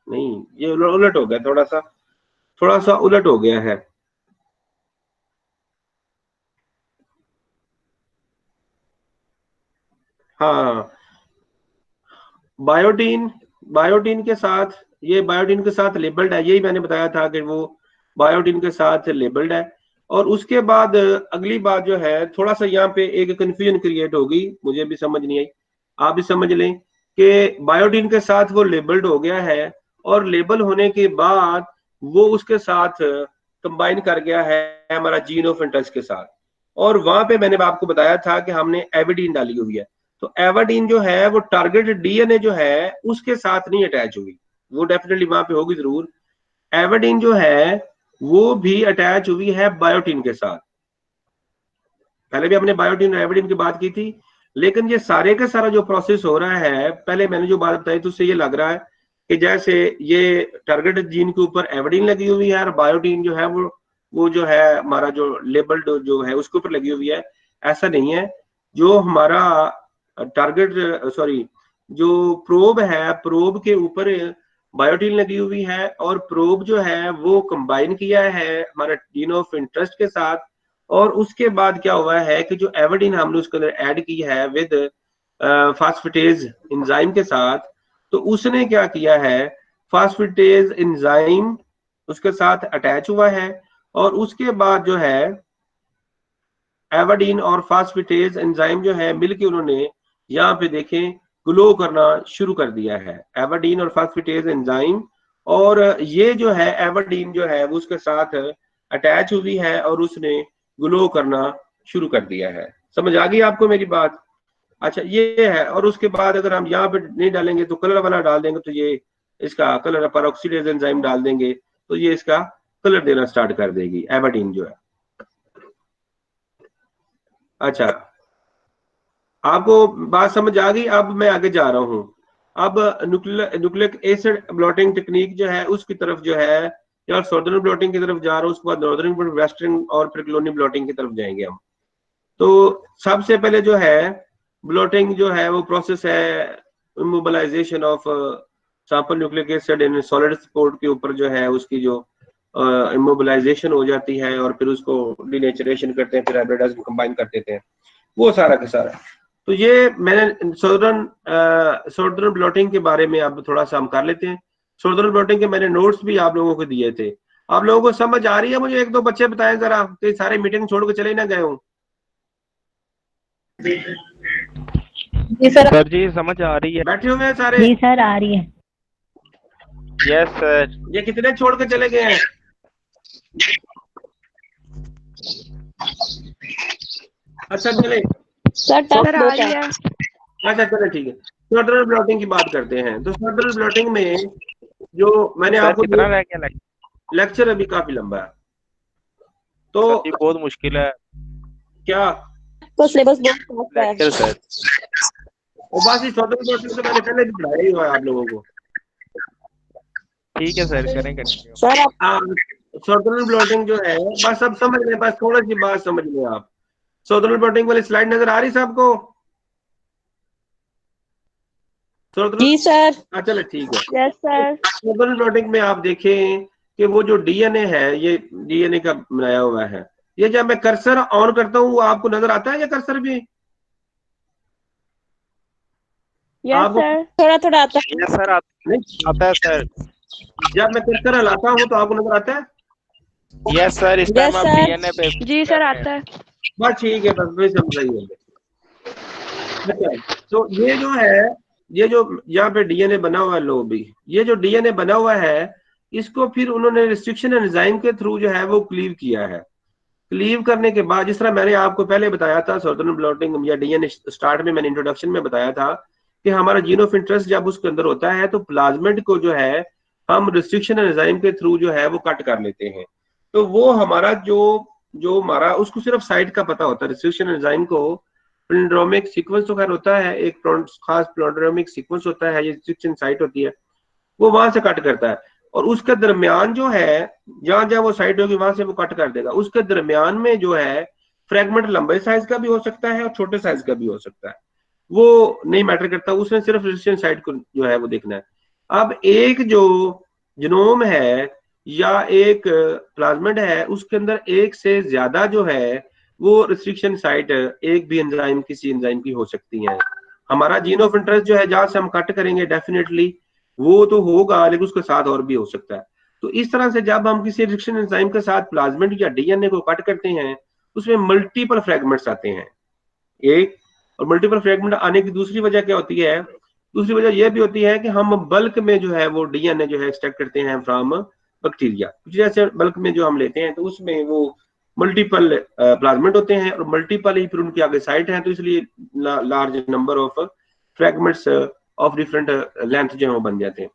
नहीं ये उलट हो गया, थोड़ा सा उलट हो गया है। हाँ बायोटीन, बायोटीन के साथ, ये बायोटीन के साथ लेबल्ड है, यही मैंने बताया था कि वो बायोटीन के साथ लेबल्ड है। और उसके बाद अगली बात जो है, थोड़ा सा यहाँ पे एक कंफ्यूजन क्रिएट होगी, मुझे भी समझ नहीं आई, आप भी समझ लें कि बायोटीन के साथ वो लेबल्ड हो गया है और लेबल होने के बाद वो उसके साथ कंबाइन कर गया है हमारा जीन ऑफ इंटरेस्ट के साथ। और वहां पे मैंने आपको बताया था कि हमने एविडीन डाली हुई है, तो एविडीन जो है वो टारगेट डीएनए जो है उसके साथ नहीं अटैच हुई, वो डेफिनेटली वहां पे होगी जरूर। एविडीन जो है वो भी अटैच हुई है बायोटीन के साथ। पहले भी हमने बायोटीन और एविडीन की बात की थी, लेकिन ये सारे का सारा जो प्रोसेस हो रहा है, पहले मैंने जो बात बताई तो उससे ये लग रहा है कि जैसे ये टारगेट जीन के ऊपर एविडीन लगी हुई है और बायोटीन जो है वो जो है हमारा जो लेबल्ड जो है उसके ऊपर लगी हुई है। ऐसा नहीं है, जो हमारा टारगेट सॉरी जो प्रोब है, प्रोब के ऊपर बायोटीन लगी हुई है और प्रोब जो है वो कंबाइन किया है हमारा जीन ऑफ इंटरेस्ट के साथ। और उसके बाद क्या हुआ है कि जो एविडीन हमने उसके अंदर ऐड की है विद फास्फेटेज एंजाइम के साथ, तो उसने क्या किया है, फास्फेटेज एंजाइम उसके साथ अटैच हुआ है और उसके बाद जो है एविडीन और फास्फेटेज एंजाइम जो है मिलके उन्होंने यहाँ पे देखें ग्लो करना शुरू कर दिया है, एविडीन और फास्फेटेज एंजाइम। और ये जो है एविडीन जो है वो उसके साथ अटैच हुई है और उसने ग्लो करना शुरू कर दिया है। समझ आ गई आपको मेरी बात? अच्छा ये है, और उसके बाद अगर हम यहाँ पे नहीं डालेंगे तो कलर वाला डाल देंगे, तो ये इसका कलर पेरोक्सिडेज एंजाइम डाल देंगे तो ये इसका कलर देना स्टार्ट कर देगी एविडीन जो है। अच्छा आपको बात समझ आ गई? अब मैं आगे जा रहा हूँ। अब न्यूक्लिक एसिड ब्लॉटिंग टेक्निक जो है उसकी तरफ जो है, या सॉर्दर्न ब्लॉटिंग की तरफ जा रहा हूँ, उसके बाद नॉर्दर्न, वेस्टर्न और फिर कॉलोनी ब्लॉटिंग की तरफ जाएंगे हम। तो सबसे पहले जो है ब्लॉटिंग जो है वो प्रोसेस है immobilization of sample nucleic acid in solid support के ऊपर जो है उसकी जो इमोबिलाइजेशन हो जाती है और फिर उसको डिनेचरेशन करते हैं, फिर हाइब्रिडाइज में कंबाइन कर देते हैं, वो सारा का सारा। तो ये मैंने सॉर्दर्न ब्लॉटिंग के बारे में अब थोड़ा सा हम कर लेते हैं। सॉर्दर्न ब्लॉटिंग के मैंने नोट्स भी आप लोगों को दिए थे, आप लोगों को समझ आ रही है? मुझे एक दो बच्चे बताएं जरा, कि सारे मीटिंग छोड़ के चले ना गए हूँ। जी सर। सर जी समझ आ रही है। बैठे हुए हैं सारे? जी सर आ रही है। Yes sir. ये कितने छोड़ के चले गए हैं? अच्छा चले सर सर आ रही है। अच्छा चले ठीक है। सॉर्दर्न ब्लॉटिंग की बात करते हैं। तो सॉर्दर्न ब्लॉटिंग में जो मैंने सर आपको कितना रह गया लेक्चर अभी काफी लंबा है, तो सर जी बहुत मुश्किल है क्या तो सिलेबस बहुत है लेक्चर सर। वो बस इस सॉर्दर्न ब्लॉटिंग तो मैंने पहले भी पढ़ाया ही हुआ है आप लोगों को। ठीक है सर करेंगे। सर आप सॉर्दर्न ब्लॉटिंग जो है बस अब समझ लें, बस थोड़ा सी बात समझ लें आप। सॉर्दर्न ब्लॉटिंग वाली स्लाइड नजर आ रही सबको? जी सर। चलो ठीक है। Yes sir. सॉर्दर्न ब्लॉटिंग में आप देखें कि वो जो डीएनए है, ये डीएनए का बनाया हुआ है, ये जब मैं कर्सर ऑन करता हूँ वो आपको नजर आता है ये कर्सर भी? यस आपको सर। थोड़ा थोड़ा आता है। यस सर नहीं, आता है सर। जब मैं कर्सर हिलाता हूँ तो आपको नजर आता है? यस सर इस टाइम आप डीएनए पे जी सर आता है। बस ठीक है, बस वही समझ रही है। अच्छा तो ये जो है, ये जो यहाँ पे डीएनए बना हुआ है, लो भी ये जो डीएनए बना हुआ है इसको फिर उन्होंने रिस्ट्रिक्शन एंजाइम के थ्रू जो है वो क्लीव किया है। क्लीव करने के बाद, जिस तरह मैंने आपको पहले बताया था सॉर्दर्न ब्लॉटिंग या डीएनए स्टार्ट में मैंने इंट्रोडक्शन में बताया था कि हमारा जीन ऑफ इंटरेस्ट जब उसके अंदर होता है तो प्लाज्मिड को जो है हम रिस्ट्रिक्शन एंजाइम के थ्रू जो है वो कट कर लेते हैं। तो वो हमारा जो जो हमारा उसको सिर्फ साइट का पता होता है, रिस्ट्रिक्शन एंजाइम को प्लिंड्रोमिक सीक्वेंस तो खैर होता है, एक खास प्लिंड्रोमिक सीक्वेंस होता है, ये रिस्ट्रिक्शन साइट होती है, वो वहां से कट करता है, और उसके दरमियान जो है जहां जहां वो साइड होगी वहां से वो कट कर देगा। उसके दरमियान में जो है फ्रेगमेंट लंबे साइज का भी हो सकता है और छोटे साइज का भी हो सकता है, वो नहीं मैटर करता, उसने सिर्फ रेजिस्टेंस साइड को जो है वो देखना है। अब एक जो जीनोम है या एक प्लाज्मिड है उसके अंदर एक से ज्यादा जो है वो रिस्ट्रिक्शन साइट एक भी एंजाइम किसी एंजाइम की हो सकती है। हमारा जीन ऑफ इंटरेस्ट जो है जहां से हम कट करेंगे डेफिनेटली वो तो होगा, लेकिन उसके साथ और भी हो सकता है। तो इस तरह से जब हम किसी रिस्ट्रिक्शन एंजाइम के साथ प्लाज्मिड या डीएनए को कट करते हैं उसमें मल्टीपल फ्रेगमेंट्स आते हैं एक, और मल्टीपल फ्रेगमेंट आने की दूसरी वजह क्या होती है, दूसरी वजह यह भी होती है कि हम बल्क में जो है वो डीएनए जो है एक्सट्रैक्ट करते हैं फ्रॉम बैक्टीरिया, जैसे बल्क में जो हम लेते हैं तो उसमें वो मल्टीपल प्लाज्मिड होते हैं और मल्टीपल ही फिर उनकी आगे साइट है, तो इसलिए large number of fragments of different length जो है वो बन जाते हैं।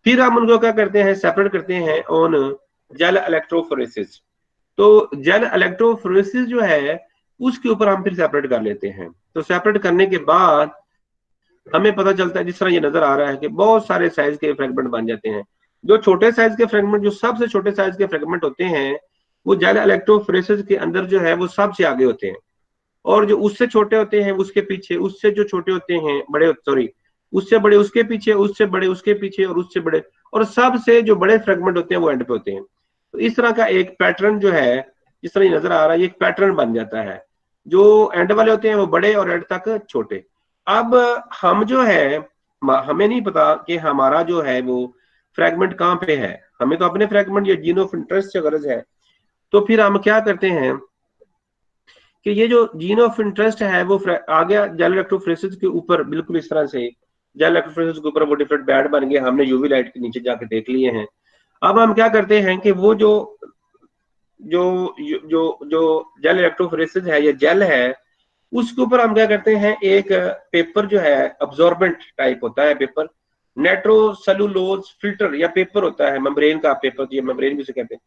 फिर हम उनको क्या करते हैं, सेपरेट करते हैं ऑन जेल इलेक्ट्रोफोरेसिस। तो जेल इलेक्ट्रोफोरेसिस जो है उसके ऊपर हम फिर सेपरेट कर लेते हैं। तो सेपरेट करने के बाद हमें पता चलता है, जिस तरह ये नजर आ रहा है, कि बहुत सारे साइज के फ्रेगमेंट बन जाते हैं। जो छोटे साइज के फ्रेगमेंट, जो सबसे छोटे साइज के फ्रेगमेंट होते हैं वो जेल इलेक्ट्रोफोरेसिस के अंदर जो है वो सबसे आगे होते हैं, और जो उससे छोटे होते हैं उसके पीछे, उससे जो छोटे होते हैं बड़े, सॉरी उससे बड़े उसके पीछे, उससे बड़े उसके पीछे, और उससे बड़े, और सबसे जो बड़े फ्रेगमेंट होते हैं वो एंड पे होते हैं। तो इस तरह का एक पैटर्न जो है, जिस तरह ये नजर आ रहा है, ये एक पैटर्न बन जाता है। जो एंड वाले होते हैं वो बड़े और एंड तक छोटे। अब हम जो है, हमें नहीं पता कि हमारा जो है वो फ्रेगमेंट कहाँ पे है, हमें तो अपने फ्रेगमेंट या जीन ऑफ इंटरेस्ट से गरज है। तो फिर हम क्या करते हैं कि ये जो जीन ऑफ इंटरेस्ट है वो आ गया जेल इलेक्ट्रोफोरेसिस के ऊपर, बिल्कुल इस तरह से जेल इलेक्ट्रोफोरेसिस के ऊपर वो डिफरेंट बैंड बन गए, हमने यूवी लाइट के नीचे जाके देख लिए हैं। अब हम क्या करते हैं कि वो जो जो जो जो जेल इलेक्ट्रोफोरेसिस है या जेल है उसके ऊपर हम क्या करते हैं, एक पेपर जो है अब्जॉर्बेंट टाइप होता है पेपर, नाइट्रोसेलुलोज फिल्टर या पेपर होता है, मेम्ब्रेन का पेपर, ये मेम्ब्रेन भी उसे कहते हैं,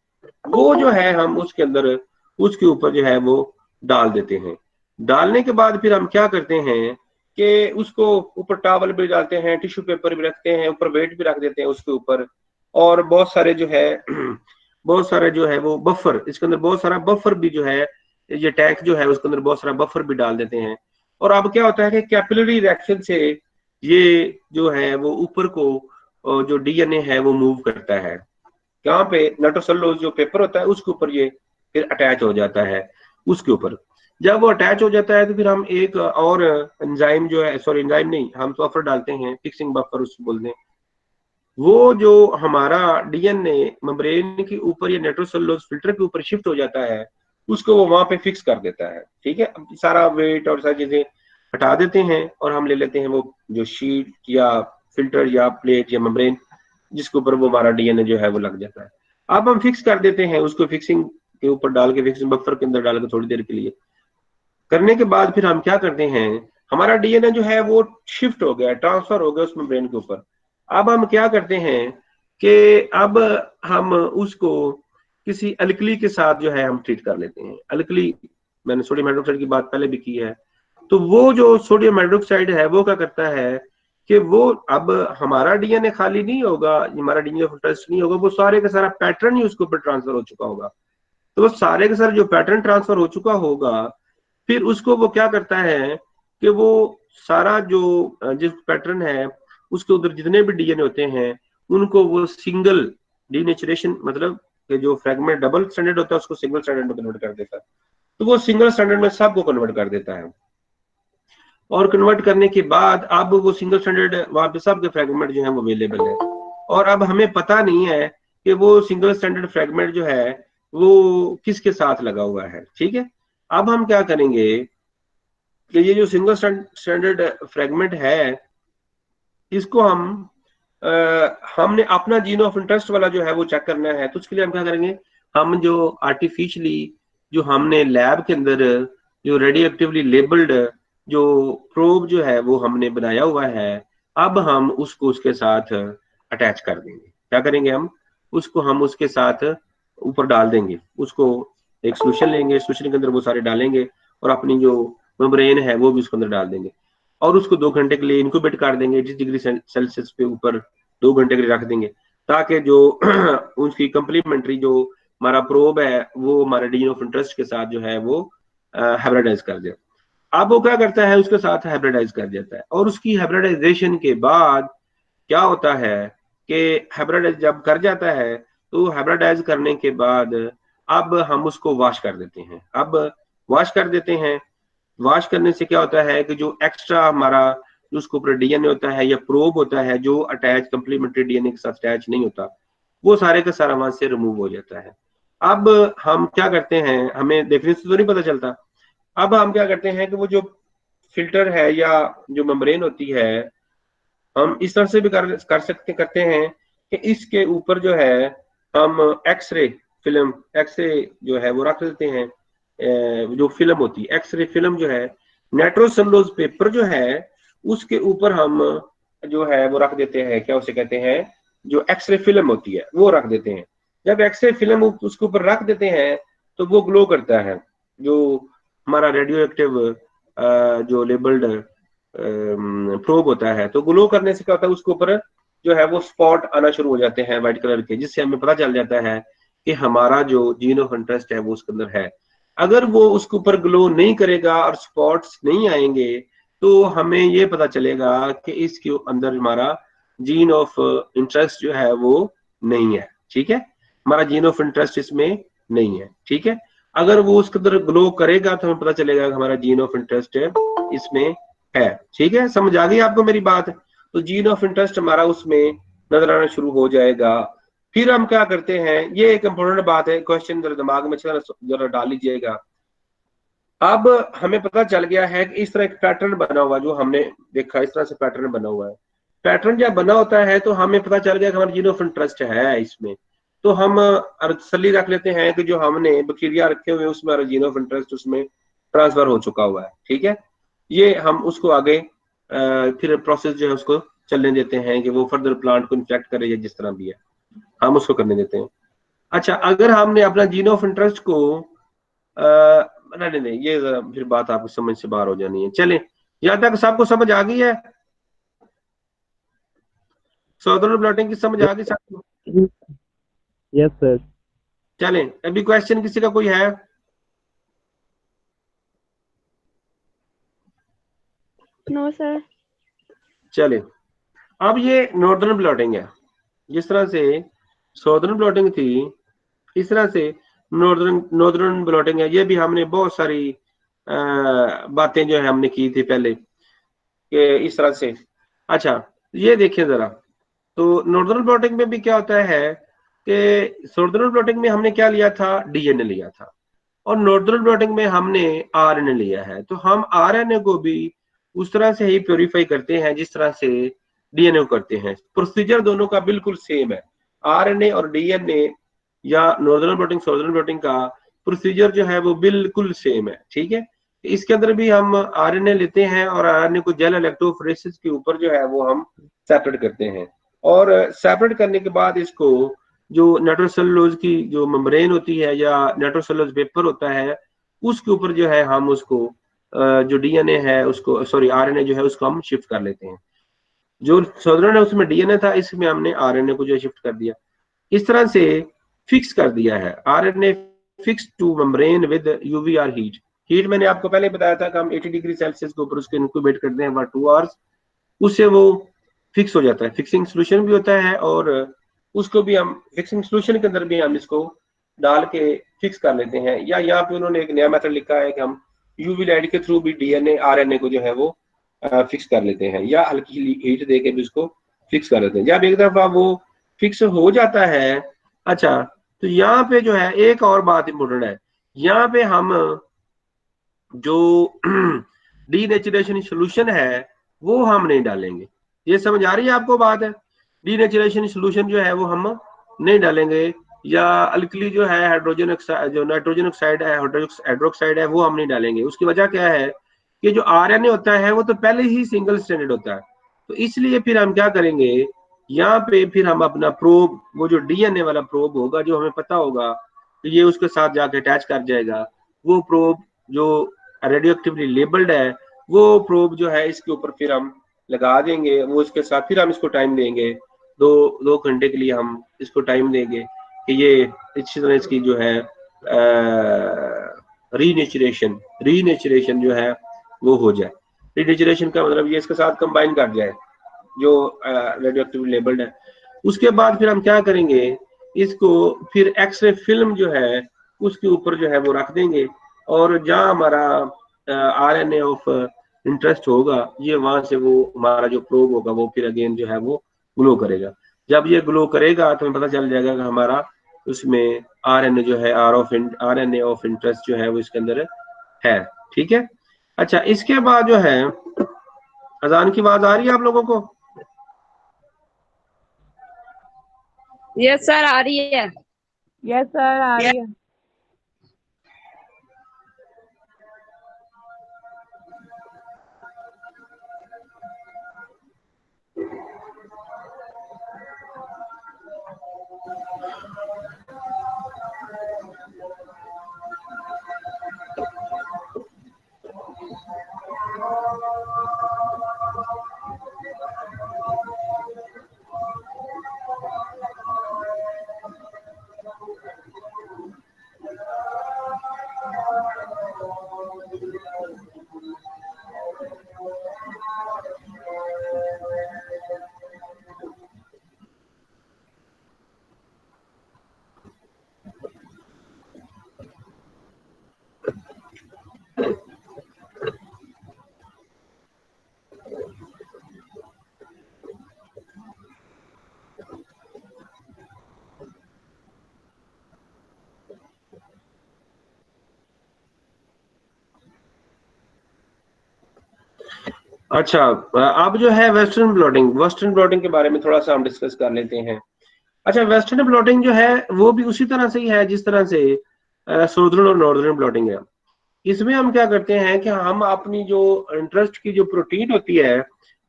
वो जो है हम उसके अंदर उसके ऊपर जो है वो डाल देते हैं। डालने के बाद फिर हम क्या करते हैं कि उसको ऊपर टॉवल भी डालते हैं, टिश्यू पेपर भी रखते हैं, ऊपर वेट भी रख देते हैं उसके ऊपर, और बहुत सारे जो है बहुत सारे जो है वो बफर, इसके अंदर बहुत सारा बफर भी जो है, ये टैंक जो है उसके अंदर बहुत सारा बफर भी डाल देते हैं। और अब क्या होता है कि कैपिलरी रिएक्शन से ये जो है वो ऊपर को जो डीएनए है वो मूव करता है, यहाँ पे नाइट्रोसेलुलोज जो पेपर होता है उसके ऊपर ये फिर अटैच हो जाता है उसके ऊपर। जब वो अटैच हो जाता है तो फिर हम एक और एंजाइम जो है, सॉरी एंजाइम नहीं, हम बफर डालते हैं, फिक्सिंग बफर उसको बोलते हैं। वो जो हमारा डीएनए मेम्ब्रेन के ऊपर या नाइट्रोसेलुलोज फिल्टर के ऊपर शिफ्ट हो जाता है उसको वो वहां पे फिक्स कर देता है। ठीक है, अब सारा वेट और सारी चीजें हटा देते हैं और हम ले लेते हैं वो जो शीट या फिल्टर या प्लेट या मेम्ब्रेन जिसके ऊपर वो हमारा डीएनए जो है वो लग जाता है। अब हम फिक्स कर देते हैं उसको, फिक्सिंग के ऊपर डाल के, फिक्सिंग बफर के अंदर डाल के थोड़ी देर के लिए करने के बाद फिर हम क्या करते हैं, हमारा डीएनए जो है वो शिफ्ट हो गया, ट्रांसफर हो गया उस मेम्ब्रेन के ऊपर। अब हम क्या करते हैं कि अब हम उसको किसी अल्कली के साथ जो है हम ट्रीट कर लेते हैं। अल्कली, मैंने सोडियम हाइड्रोक्साइड की बात पहले भी की है। तो वो जो सोडियम हाइड्रोक्साइड है वो क्या करता है कि वो अब हमारा डीएनए खाली नहीं होगा, हमारा डीएनए ऑफ इंटरेस्ट नहीं होगा, वो सारे का सारा पैटर्न ही उसके ऊपर ट्रांसफर हो चुका होगा। तो वो सारे का सारा जो पैटर्न ट्रांसफर हो चुका होगा फिर उसको वो क्या करता है कि वो सारा जो जिस पैटर्न है उसके उधर जितने भी डीएनए होते हैं उनको वो सिंगल डीनेचुरेशन, मतलब कि जो फ्रेगमेंट डबल स्टैंडर्ड होता है उसको सिंगल स्टैंडर्ड में कन्वर्ट कर देता है। तो वो सिंगल स्टैंडर्ड में सबको कन्वर्ट कर देता है, और कन्वर्ट करने के बाद अब वो सिंगल स्टैंडर्ड वहां पे सबके फ्रेगमेंट जो है वो अवेलेबल है। और अब हमें पता नहीं है कि वो सिंगल स्टैंडर्ड फ्रेगमेंट जो है वो किसके साथ लगा हुआ है। ठीक है, अब हम क्या करेंगे कि ये जो सिंगल स्टैंडर्ड फ्रेगमेंट है इसको हमने अपना जीन ऑफ इंटरेस्ट वाला जो है वो चेक करना है। तो उसके लिए हम क्या करेंगे, हम जो आर्टिफिशियली जो हमने लैब के अंदर जो रेडियो एक्टिवली लेबल्ड जो प्रोब जो है वो हमने बनाया हुआ है, अब हम उसको उसके साथ अटैच कर देंगे। क्या करेंगे, हम उसके साथ ऊपर डाल देंगे, उसको एक सोल्यूशन लेंगे, सोल्यूशन के अंदर वो सारे डालेंगे और अपनी जो मेम्ब्रेन है वो भी उसके अंदर डाल देंगे और उसको 2 घंटे के लिए इनक्यूबेट कर देंगे 80 डिग्री सेल्सियस पे ऊपर 2 घंटे के लिए रख देंगे, ताकि जो उसकी कंप्लीमेंट्री जो हमारा प्रोब है वो हमारे डीएनए ऑफ इंटरेस्ट के साथ जो है वो हाइब्रिडाइज कर दे। अब वो क्या करता है, उसके साथ हाइब्रिडाइज कर देता है, और उसकी हाइब्रिडाइजेशन के बाद क्या होता है कि हाइब्रिडाइज जब कर जाता है तो हाइब्रिडाइज करने के बाद अब हम उसको वॉश कर देते हैं। अब वॉश कर देते हैं, वॉश करने से क्या होता है कि जो एक्स्ट्रा हमारा जो उसके ऊपर डीएनए होता है या प्रोब होता है जो अटैच कंप्लीमेंट्री डीएनए के साथ अटैच नहीं होता, वो सारे का सारा वहां से रिमूव हो जाता है। अब हम क्या करते हैं, हमें देखने से तो नहीं पता चलता, अब हम क्या करते हैं कि वो जो फिल्टर है या जो मेम्ब्रेन होती है, हम इस तरह से भी कर सकते करते हैं कि इसके ऊपर जो है हम एक्सरे फिल्म, एक्सरे जो है वो रख देते हैं। जो फिल्म होती है एक्सरे फिल्म जो है, नाइट्रोसेलुलोज पेपर जो है उसके ऊपर हम जो है वो रख देते हैं, क्या उसे कहते हैं, जो एक्सरे फिल्म होती है वो रख देते हैं। जब एक्सरे फिल्म उसके ऊपर रख देते हैं तो वो ग्लो करता है। जो हमारा रेडियो एक्टिव जो लेबल्ड प्रोब होता है, तो ग्लो करने से क्या होता है, उसके ऊपर जो है वो स्पॉट आना शुरू हो जाते हैं व्हाइट कलर के, जिससे हमें पता चल जाता है कि हमारा जो जीन ऑफ इंटरेस्ट है वो उसके अंदर है। अगर वो उसके ऊपर ग्लो नहीं करेगा और स्पॉट्स नहीं आएंगे तो हमें ये पता चलेगा कि इसके अंदर हमारा जीन ऑफ इंटरेस्ट जो है वो नहीं है। ठीक है, हमारा जीन ऑफ इंटरेस्ट इसमें नहीं है। ठीक है, अगर वो उसके अंदर ग्लो करेगा तो हमें पता चलेगा कि हमारा जीन ऑफ इंटरेस्ट इसमें है। ठीक है, समझ आ गई आपको मेरी बात? तो जीन ऑफ इंटरेस्ट हमारा उसमें नजर आना शुरू हो जाएगा। फिर हम क्या करते हैं, ये एक इंपॉर्टेंट बात है, क्वेश्चन जरा दिमाग में जरा डाल लीजिएगा। अब हमें पता चल गया है कि इस तरह एक पैटर्न बना हुआ, जो हमने देखा इस तरह से पैटर्न बना हुआ है। पैटर्न जब बना होता है तो हमें पता चल गया कि हमारा जीन ऑफ इंटरेस्ट है इसमें, तो हम तसल्ली रख लेते हैं कि जो हमने बैक्टीरिया रखे हुए उसमें हमारा जीन ऑफ इंटरेस्ट उसमें ट्रांसफर हो चुका हुआ है। ठीक है, ये हम उसको आगे फिर प्रोसेस जो है उसको चलने देते हैं कि वो फर्दर प्लांट को इन्फेक्ट करे या जिस तरह भी है हम उसको करने देते हैं। अच्छा, अगर हमने अपना जीन ऑफ इंटरेस्ट को नहीं नहीं, ये फिर बात आपको समझ से बाहर हो जानी है। चलें, यहां तक सबको समझ आ गई है? सॉदर्न ब्लॉटिंग की समझ आ गई सबको? Yes sir. चलें, अभी क्वेश्चन किसी का कोई है? No sir. चले, अब ये नॉर्दर्न ब्लॉटिंग है। जिस तरह से सॉदर्न ब्लॉटिंग थी इस तरह से नॉर्दर्न ब्लॉटिंग है। ये भी हमने बहुत सारी बातें जो है हमने की थी पहले कि इस तरह से। अच्छा, ये देखिए जरा, तो नॉर्दर्न ब्लॉटिंग में भी क्या होता है कि सॉदर्न ब्लॉटिंग में हमने क्या लिया था, डीएनए लिया था, और नॉर्दर्न ब्लॉटिंग में हमने आरएनए लिया है। तो हम आरएनए को भी उस तरह से ही प्योरीफाई करते हैं जिस तरह से डीएनए को करते हैं। प्रोसीजर दोनों का बिल्कुल सेम है, आरएनए और डीएनए या नॉर्दर्न ब्लॉटिंग सॉदर्न ब्लॉटिंग का प्रोसीजर जो है वो बिल्कुल सेम है। ठीक है, इसके अंदर भी हम आरएनए लेते हैं और आरएनए को जेल इलेक्ट्रोफोरेसिस के ऊपर जो है वो हम सेपरेट करते हैं, और सेपरेट करने के बाद इसको जो नाइट्रोसेलुलोज की जो मेम्ब्रेन होती है या नाइट्रोसेलुलोज पेपर होता है उसके ऊपर जो है हम उसको जो डीएनए है उसको, सॉरी आरएनए जो है उसको हम शिफ्ट कर लेते हैं। जो सॉदर्न है उसमें डीएनए था, इसमें हमने आरएनए को जो शिफ्ट कर दिया, इस तरह से फिक्स कर दिया है। RNA fix to membrane with UVR heat. Heat मैंने आपको पहले बताया था कि हम 80 डिग्री सेल्सियस के ऊपर उसको इंक्यूबेट करते हैं फॉर 2 आवर्स, उससे वो फिक्स हो जाता है। फिक्सिंग सोल्यूशन भी होता है और उसको भी हम फिक्सिंग सोल्यूशन के अंदर भी हम इसको डाल के फिक्स कर लेते हैं। या यहाँ पे उन्होंने एक नया मेथड लिखा है कि हम यूवी लाइट के थ्रू भी डीएनए आरएनए को जो है वो फिक्स कर लेते हैं, या हल्की हीट दे के भी उसको फिक्स कर लेते हैं। जब एक दफा वो फिक्स हो जाता है, अच्छा, तो यहाँ पे जो है एक और बात इंपॉर्टेंट है, यहाँ पे हम जो डीनेचुरेशन सोल्यूशन है वो हम नहीं डालेंगे। ये समझ आ रही है आपको बात है? डीनेचुरेशन सोल्यूशन जो है वो हम नहीं डालेंगे, या अल्कली जो है हाइड्रोजन ऑक्साइड, जो नाइट्रोजन ऑक्साइड है, हाइड्रोक्साइड है, वो हम नहीं डालेंगे। उसकी वजह क्या है कि जो आरएनए होता है वो तो पहले ही सिंगल स्ट्रैंडेड होता है, तो इसलिए फिर हम क्या करेंगे, यहाँ पे फिर हम अपना प्रोब, वो जो डीएनए वाला प्रोब होगा जो हमें पता होगा तो ये उसके साथ जाके अटैच कर जाएगा, वो प्रोब जो रेडियो एक्टिवली लेबल्ड है वो प्रोब जो है इसके ऊपर फिर हम लगा देंगे, वो इसके साथ फिर हम इसको टाइम देंगे, दो घंटे के लिए हम इसको टाइम देंगे कि ये इसी तरह इसकी जो है रीनेचुरेशन जो है वो हो जाए। रीनेचुरेशन का मतलब ये इसके साथ कंबाइन कर जाए जो रेडियो एक्टिव लेबल्ड है। उसके बाद फिर हम क्या करेंगे, इसको फिर एक्सरे फिल्म जो है उसके ऊपर जो है वो रख देंगे, और जहाँ हमारा RNA ऑफ इंटरेस्ट होगा, ये वहां से वो हमारा जो प्रोब होगा वो फिर अगेन जो है वो ग्लो करेगा। जब ये ग्लो करेगा तो हमें पता चल जाएगा कि हमारा उसमें RNA जो है RNA ऑफ इंटरेस्ट जो है वो इसके अंदर है। ठीक है। अच्छा, इसके बाद जो है अजान की आवाज आ रही है आप लोगों को? यस सर, आ रही है। यस सर, आ रही है। अच्छा, अब जो है वेस्टर्न ब्लॉटिंग के बारे में थोड़ा सा हम डिस्कस कर लेते हैं। अच्छा, वेस्टर्न ब्लॉटिंग जो है वो भी उसी तरह से ही है जिस तरह से साउदर्न और नॉर्दर्न ब्लॉटिंग है। इसमें हम क्या करते हैं कि हम अपनी जो इंटरेस्ट की जो प्रोटीन होती है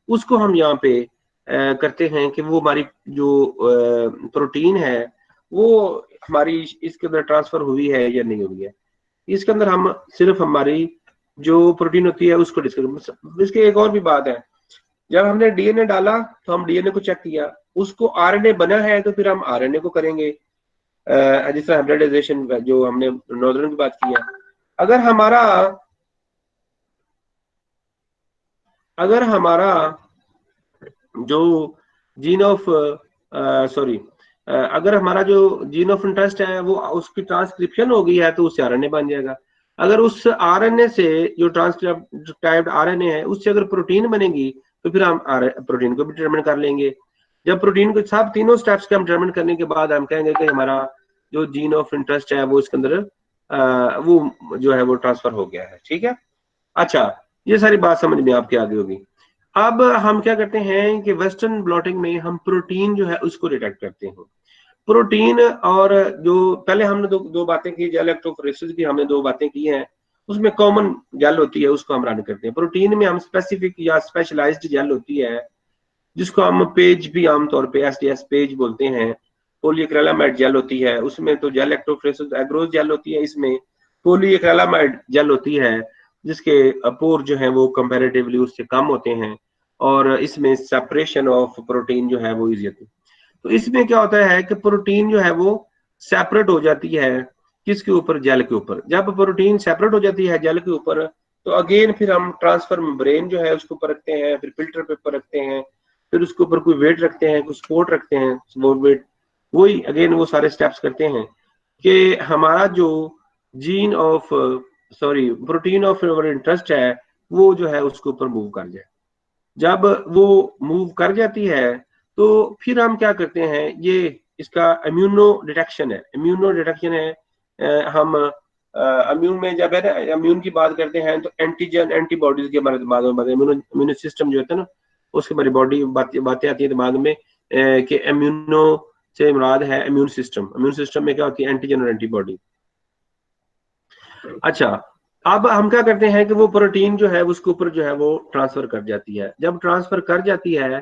उसको हम यहाँ पे करते हैं कि वो हमारी जो प्रोटीन है वो हमारी इसके अंदर ट्रांसफर हुई है या नहीं हुई है। इसके अंदर हम सिर्फ हमारी जो प्रोटीन होती है उसको डिस्कस। इसकी एक और भी बात है, जब हमने DNA डाला तो हम DNA को चेक किया, उसको RNA बना है तो फिर हम RNA को करेंगे, जिस तरह हाइब्रिडाइजेशन जो हमने नॉर्दर्न की बात की है। अगर हमारा जो जीन ऑफ अगर हमारा जो जीन ऑफ इंटरेस्ट है वो उसकी ट्रांसक्रिप्शन हो गई है तो उससे RNA बन जाएगा। अगर उस RNA से जो ट्रांसक्राइब्ड RNA है उससे अगर प्रोटीन बनेगी तो फिर हम प्रोटीन को भी डिटरमिन कर लेंगे। जब प्रोटीन को सब तीनों स्टेप्स के हम डिटरमिन करने के बाद हम कहेंगे कि हमारा जो जीन ऑफ इंटरेस्ट है वो इसके अंदर वो जो है वो ट्रांसफर हो गया है। ठीक है। अच्छा, ये सारी बात समझ में आपके आगे होगी। अब हम क्या करते हैं कि वेस्टर्न ब्लॉटिंग में हम प्रोटीन जो है उसको डिटेक्ट करते हैं। प्रोटीन और जो पहले हमने दो बातें की, जेल इलेक्ट्रोफोरेसिस की हमने 2 बातें की हैं, उसमें कॉमन जेल होती है उसको हम रन करते हैं। प्रोटीन में हम स्पेसिफिक या स्पेशलाइज्ड जेल होती है जिसको हम पेज भी आमतौर पे SDS पेज बोलते हैं। पॉलीएक्रिलामाइड जेल होती है, उसमें तो जेल इलेक्ट्रोफोरेसिस एग्रोज जेल होती है, इसमें पॉलीएक्रिलामाइड जेल होती है जिसके पोर जो है वो कंपैरेटिवली उससे कम होते हैं, और इसमें सेपरेशन ऑफ प्रोटीन जो है वो इजी होती है। तो इसमें क्या होता है कि प्रोटीन जो है वो सेपरेट हो जाती है किसके ऊपर, जेल के ऊपर। जब प्रोटीन सेपरेट हो जाती है जेल के ऊपर तो अगेन फिर हम ट्रांसफर मेम्ब्रेन जो है उसके ऊपर रखते हैं, फिर फिल्टर पेपर रखते हैं, फिर उसके ऊपर कोई वेट रखते हैं, कोई सपोर्ट रखते हैं, सपोर्ट वेट, वही अगेन वो सारे स्टेप्स करते हैं कि हमारा जो gene of protein of interest है वो जो है उसके ऊपर मूव कर जाए। जब वो मूव कर जाती है तो फिर हम क्या करते हैं, ये इसका इम्यूनो डिटेक्शन है। हम इम्यून में जब है ना इम्यून की बात करते हैं तो एंटीजन एंटीबॉडीज के हमारे दिमाग में इम्यूनो सिस्टम जो होता है ना उसके हमारी बॉडी बातें आती है दिमाग में कि इम्यूनो से मुराद है इम्यून सिस्टम में क्या होती है, एंटीजन और एंटीबॉडी। अच्छा, अब हम क्या करते हैं कि वो प्रोटीन जो है उसके ऊपर जो है वो ट्रांसफर कर जाती है। जब ट्रांसफर कर जाती है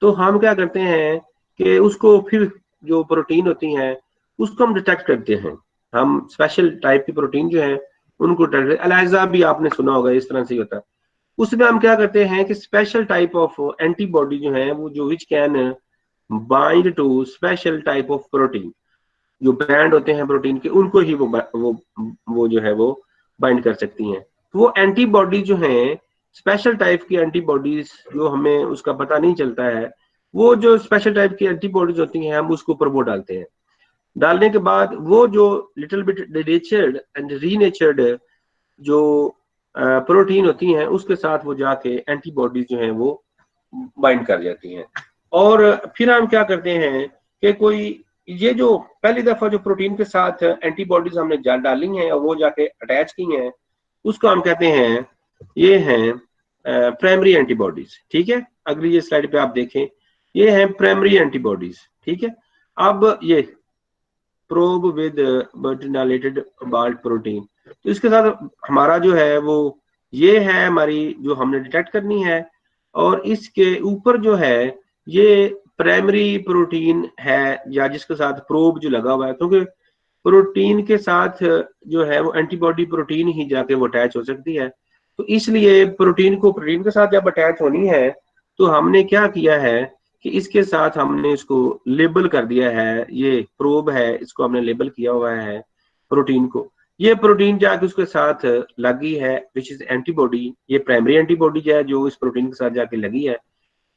तो हम क्या करते हैं कि उसको फिर जो प्रोटीन होती हैं उसको हम डिटेक्ट करते हैं। हम स्पेशल टाइप की प्रोटीन जो है उनको एलाइजा भी आपने सुना होगा, इस तरह से होता है। उसमें हम क्या करते हैं कि स्पेशल टाइप ऑफ एंटीबॉडी जो है वो जो which can bind to special type of protein, जो बैंड होते हैं प्रोटीन के उनको ही वो जो है वो बाइंड कर सकती हैं। तो वो एंटीबॉडी जो हैं, स्पेशल टाइप की एंटीबॉडीज जो हमें उसका पता नहीं चलता है, वो जो स्पेशल टाइप की एंटीबॉडीज होती हैं हम उसके ऊपर वो डालते हैं। डालने के बाद वो जो लिटिल बिट डिनेचर्ड एंड रीनेचर्ड जो प्रोटीन होती हैं उसके साथ वो जाके एंटीबॉडीज जो हैं वो बाइंड कर जाती हैं। और फिर हम क्या करते हैं कि कोई ये जो पहली दफा जो प्रोटीन के साथ एंटीबॉडीज हमने डाली हैं और वो जाके अटैच की हैं, उसको हम कहते हैं, ये हैं प्राइमरी एंटीबॉडीज। ठीक है, अगली ये स्लाइड पे आप देखें, ये हैं प्राइमरी एंटीबॉडीज। ठीक है, अब ये प्रोब विद बर्टिनालेटेड बाल्ट प्रोटीन, तो इसके साथ हमारा जो है वो ये है हमारी जो हमने डिटेक्ट करनी है, और इसके ऊपर जो है ये प्राइमरी प्रोटीन है, या जिसके साथ प्रोब जो लगा हुआ है, क्योंकि प्रोटीन के साथ जो है वो एंटीबॉडी प्रोटीन ही जाके वो अटैच हो सकती है। तो इसलिए प्रोटीन को प्रोटीन के साथ जब अटैच होनी है तो हमने क्या किया है कि इसके साथ हमने इसको लेबल कर दिया है, ये प्रोब है, इसको हमने लेबल किया हुआ है प्रोटीन को। ये प्रोटीन जाके उसके साथ लगी है विच इज एंटीबॉडी, ये प्राइमरी एंटीबॉडी है जो इस प्रोटीन के साथ जाके लगी है।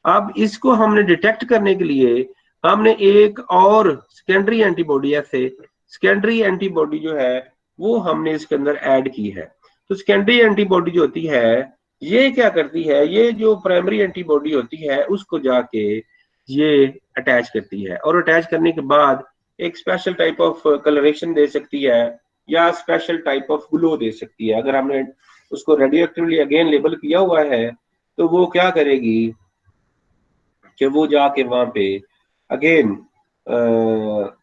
अब इसको हमने डिटेक्ट करने के लिए हमने एक और सेकेंडरी एंटीबॉडी, ऐसे सेकेंडरी एंटीबॉडी जो है वो हमने इसके अंदर ऐड की है। तो सेकेंडरी एंटीबॉडी जो होती है ये क्या करती है, ये जो प्राइमरी एंटीबॉडी होती है उसको जाके ये अटैच करती है, और अटैच करने के बाद एक स्पेशल टाइप ऑफ कलरेशन दे सकती है या स्पेशल टाइप ऑफ ग्लो दे सकती है। अगर हमने उसको रेडियो एक्टिवली अगेन लेबल किया हुआ है तो वो क्या करेगी कि वो जाके वहां पे अगेन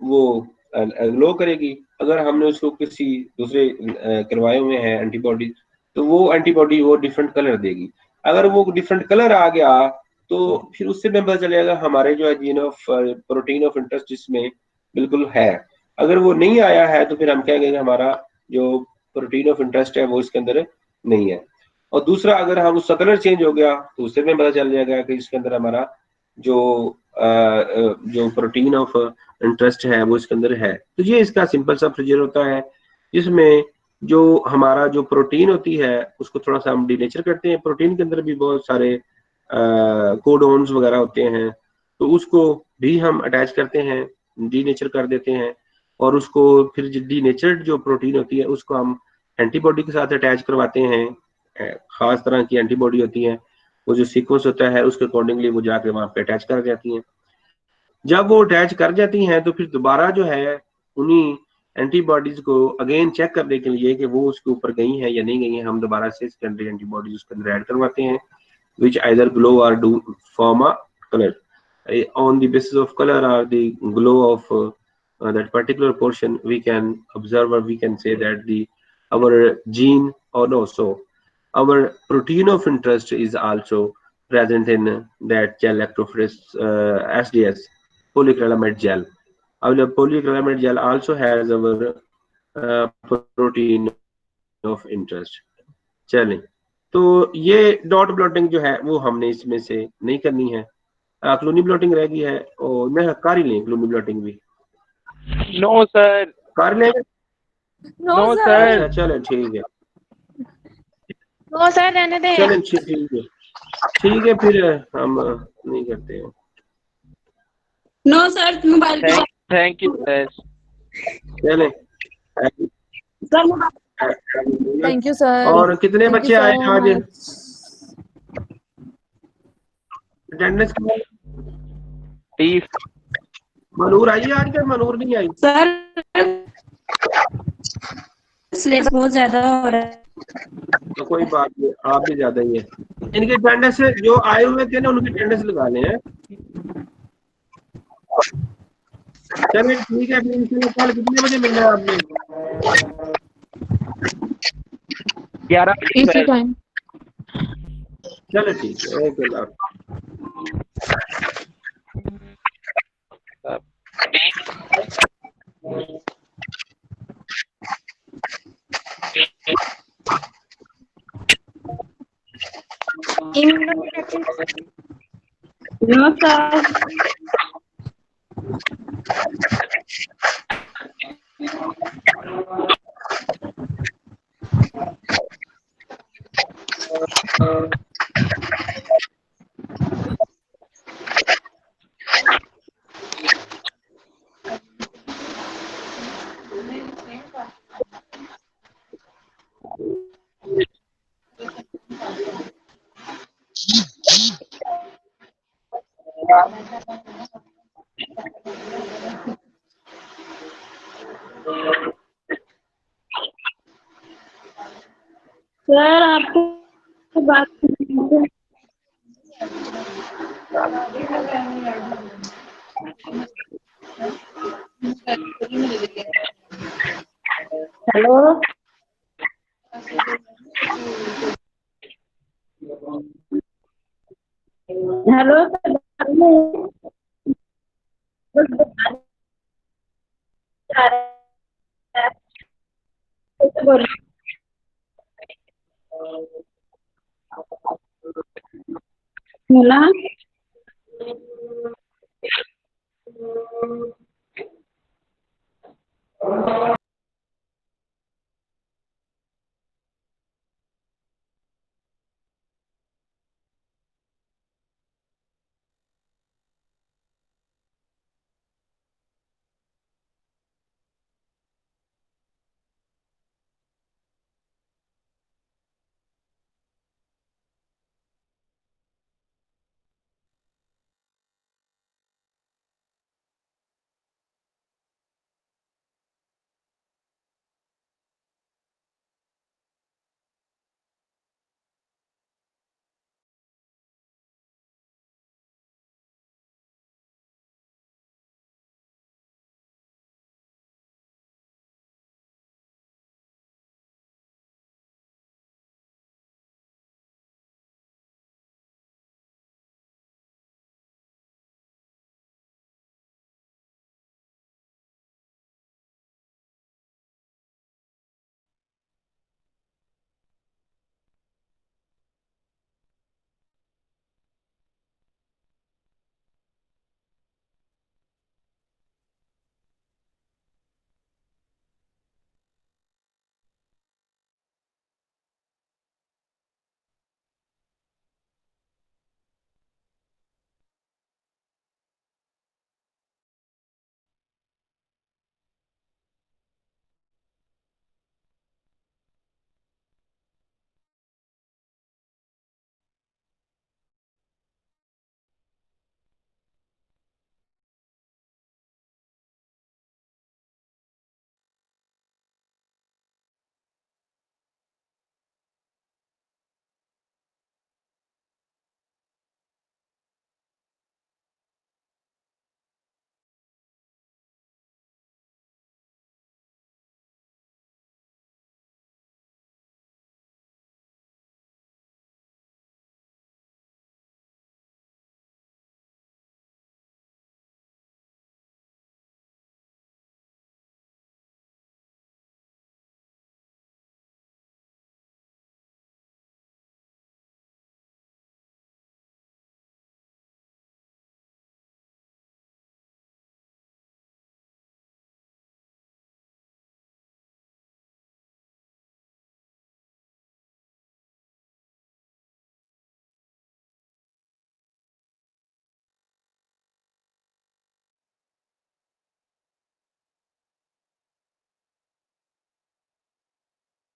वो ग्लो करेगी। अगर हमने उसको किसी दूसरे करवाए हुए हैं एंटीबॉडी, तो वो एंटीबॉडी वो डिफरेंट कलर देगी। अगर वो डिफरेंट कलर आ गया तो फिर उससे भी पता चलेगा हमारे जो है gene of protein of interest जिसमें बिल्कुल है। अगर वो नहीं आया है तो फिर हम कहेंगे कि हमारा जो प्रोटीन ऑफ इंटरेस्ट है वो इसके अंदर नहीं है। और दूसरा, अगर हम उसका कलर चेंज हो गया तो उससे भी पता चल जाएगा कि इसके अंदर हमारा जो प्रोटीन ऑफ इंटरेस्ट है वो इसके अंदर है। तो ये इसका सिंपल सा प्रोसीजर होता है, जिसमें जो हमारा जो प्रोटीन होती है उसको थोड़ा सा हम डीनेचर करते हैं। प्रोटीन के अंदर भी बहुत सारे कोडोन्स वगैरह होते हैं, तो उसको भी हम अटैच करते हैं, डीनेचर कर देते हैं, और उसको फिर डीनेचर्ड जो प्रोटीन होती है उसको हम एंटीबॉडी के साथ अटैच करवाते हैं। खास तरह की एंटीबॉडी होती है, वो जो सीक्वेंस होता है उसके अकॉर्डिंगली वो जाके वहां पे अटैच कर जाती हैं। जब वो अटैच कर जाती हैं तो फिर दोबारा जो है उन्हीं एंटीबॉडीज को अगेन चेक करने के लिए कि वो उसके ऊपर गई हैं या नहीं गई हैं, हम दोबारा से सेकेंडरी एंटीबॉडीज उसके अंदर ऐड करवाते हैं, which either glow or do form a color. On the basis of color or the glow of that particular portion, we can observe or we can say that our gene, or no, so our protein of interest is also present in that gel electrophoresis SDS polyacrylamide gel. Our polyacrylamide gel also has our protein of interest. चलें, तो ये dot blotting जो है वो हमने इसमें से नहीं करनी है, क्लोनी ब्लॉटिंग रह गई है, और मैं कर ही लें क्लोनी ब्लॉटिंग भी नो सर, कर लेंगे। नो सर, चलें ठीक है, नो सर रहने दें। चलें ठीक है फिर हम नहीं करते हैं। No sir, mobile thank you sir. चलें, थैंक यू सर। और कितने बच्चे आए आज अटेंडेंस? 30। मनूर आई आज क्या मनूर नहीं आई? सर सिलेबस बहुत ज्यादा हो रहा है। तो कोई बात नहीं, आप भी ज्यादा ही है। इनके अटेंडेंस जो आए हुए थे ना उनकी अटेंडेंस लगा लें। चलिए ठीक है, फिर कल कितने बजे मिलना है आपने? 11 इसी टाइम। चलो ठीक है, okay love. No sir. Sir आपको बात हेलो हेलो सर बोला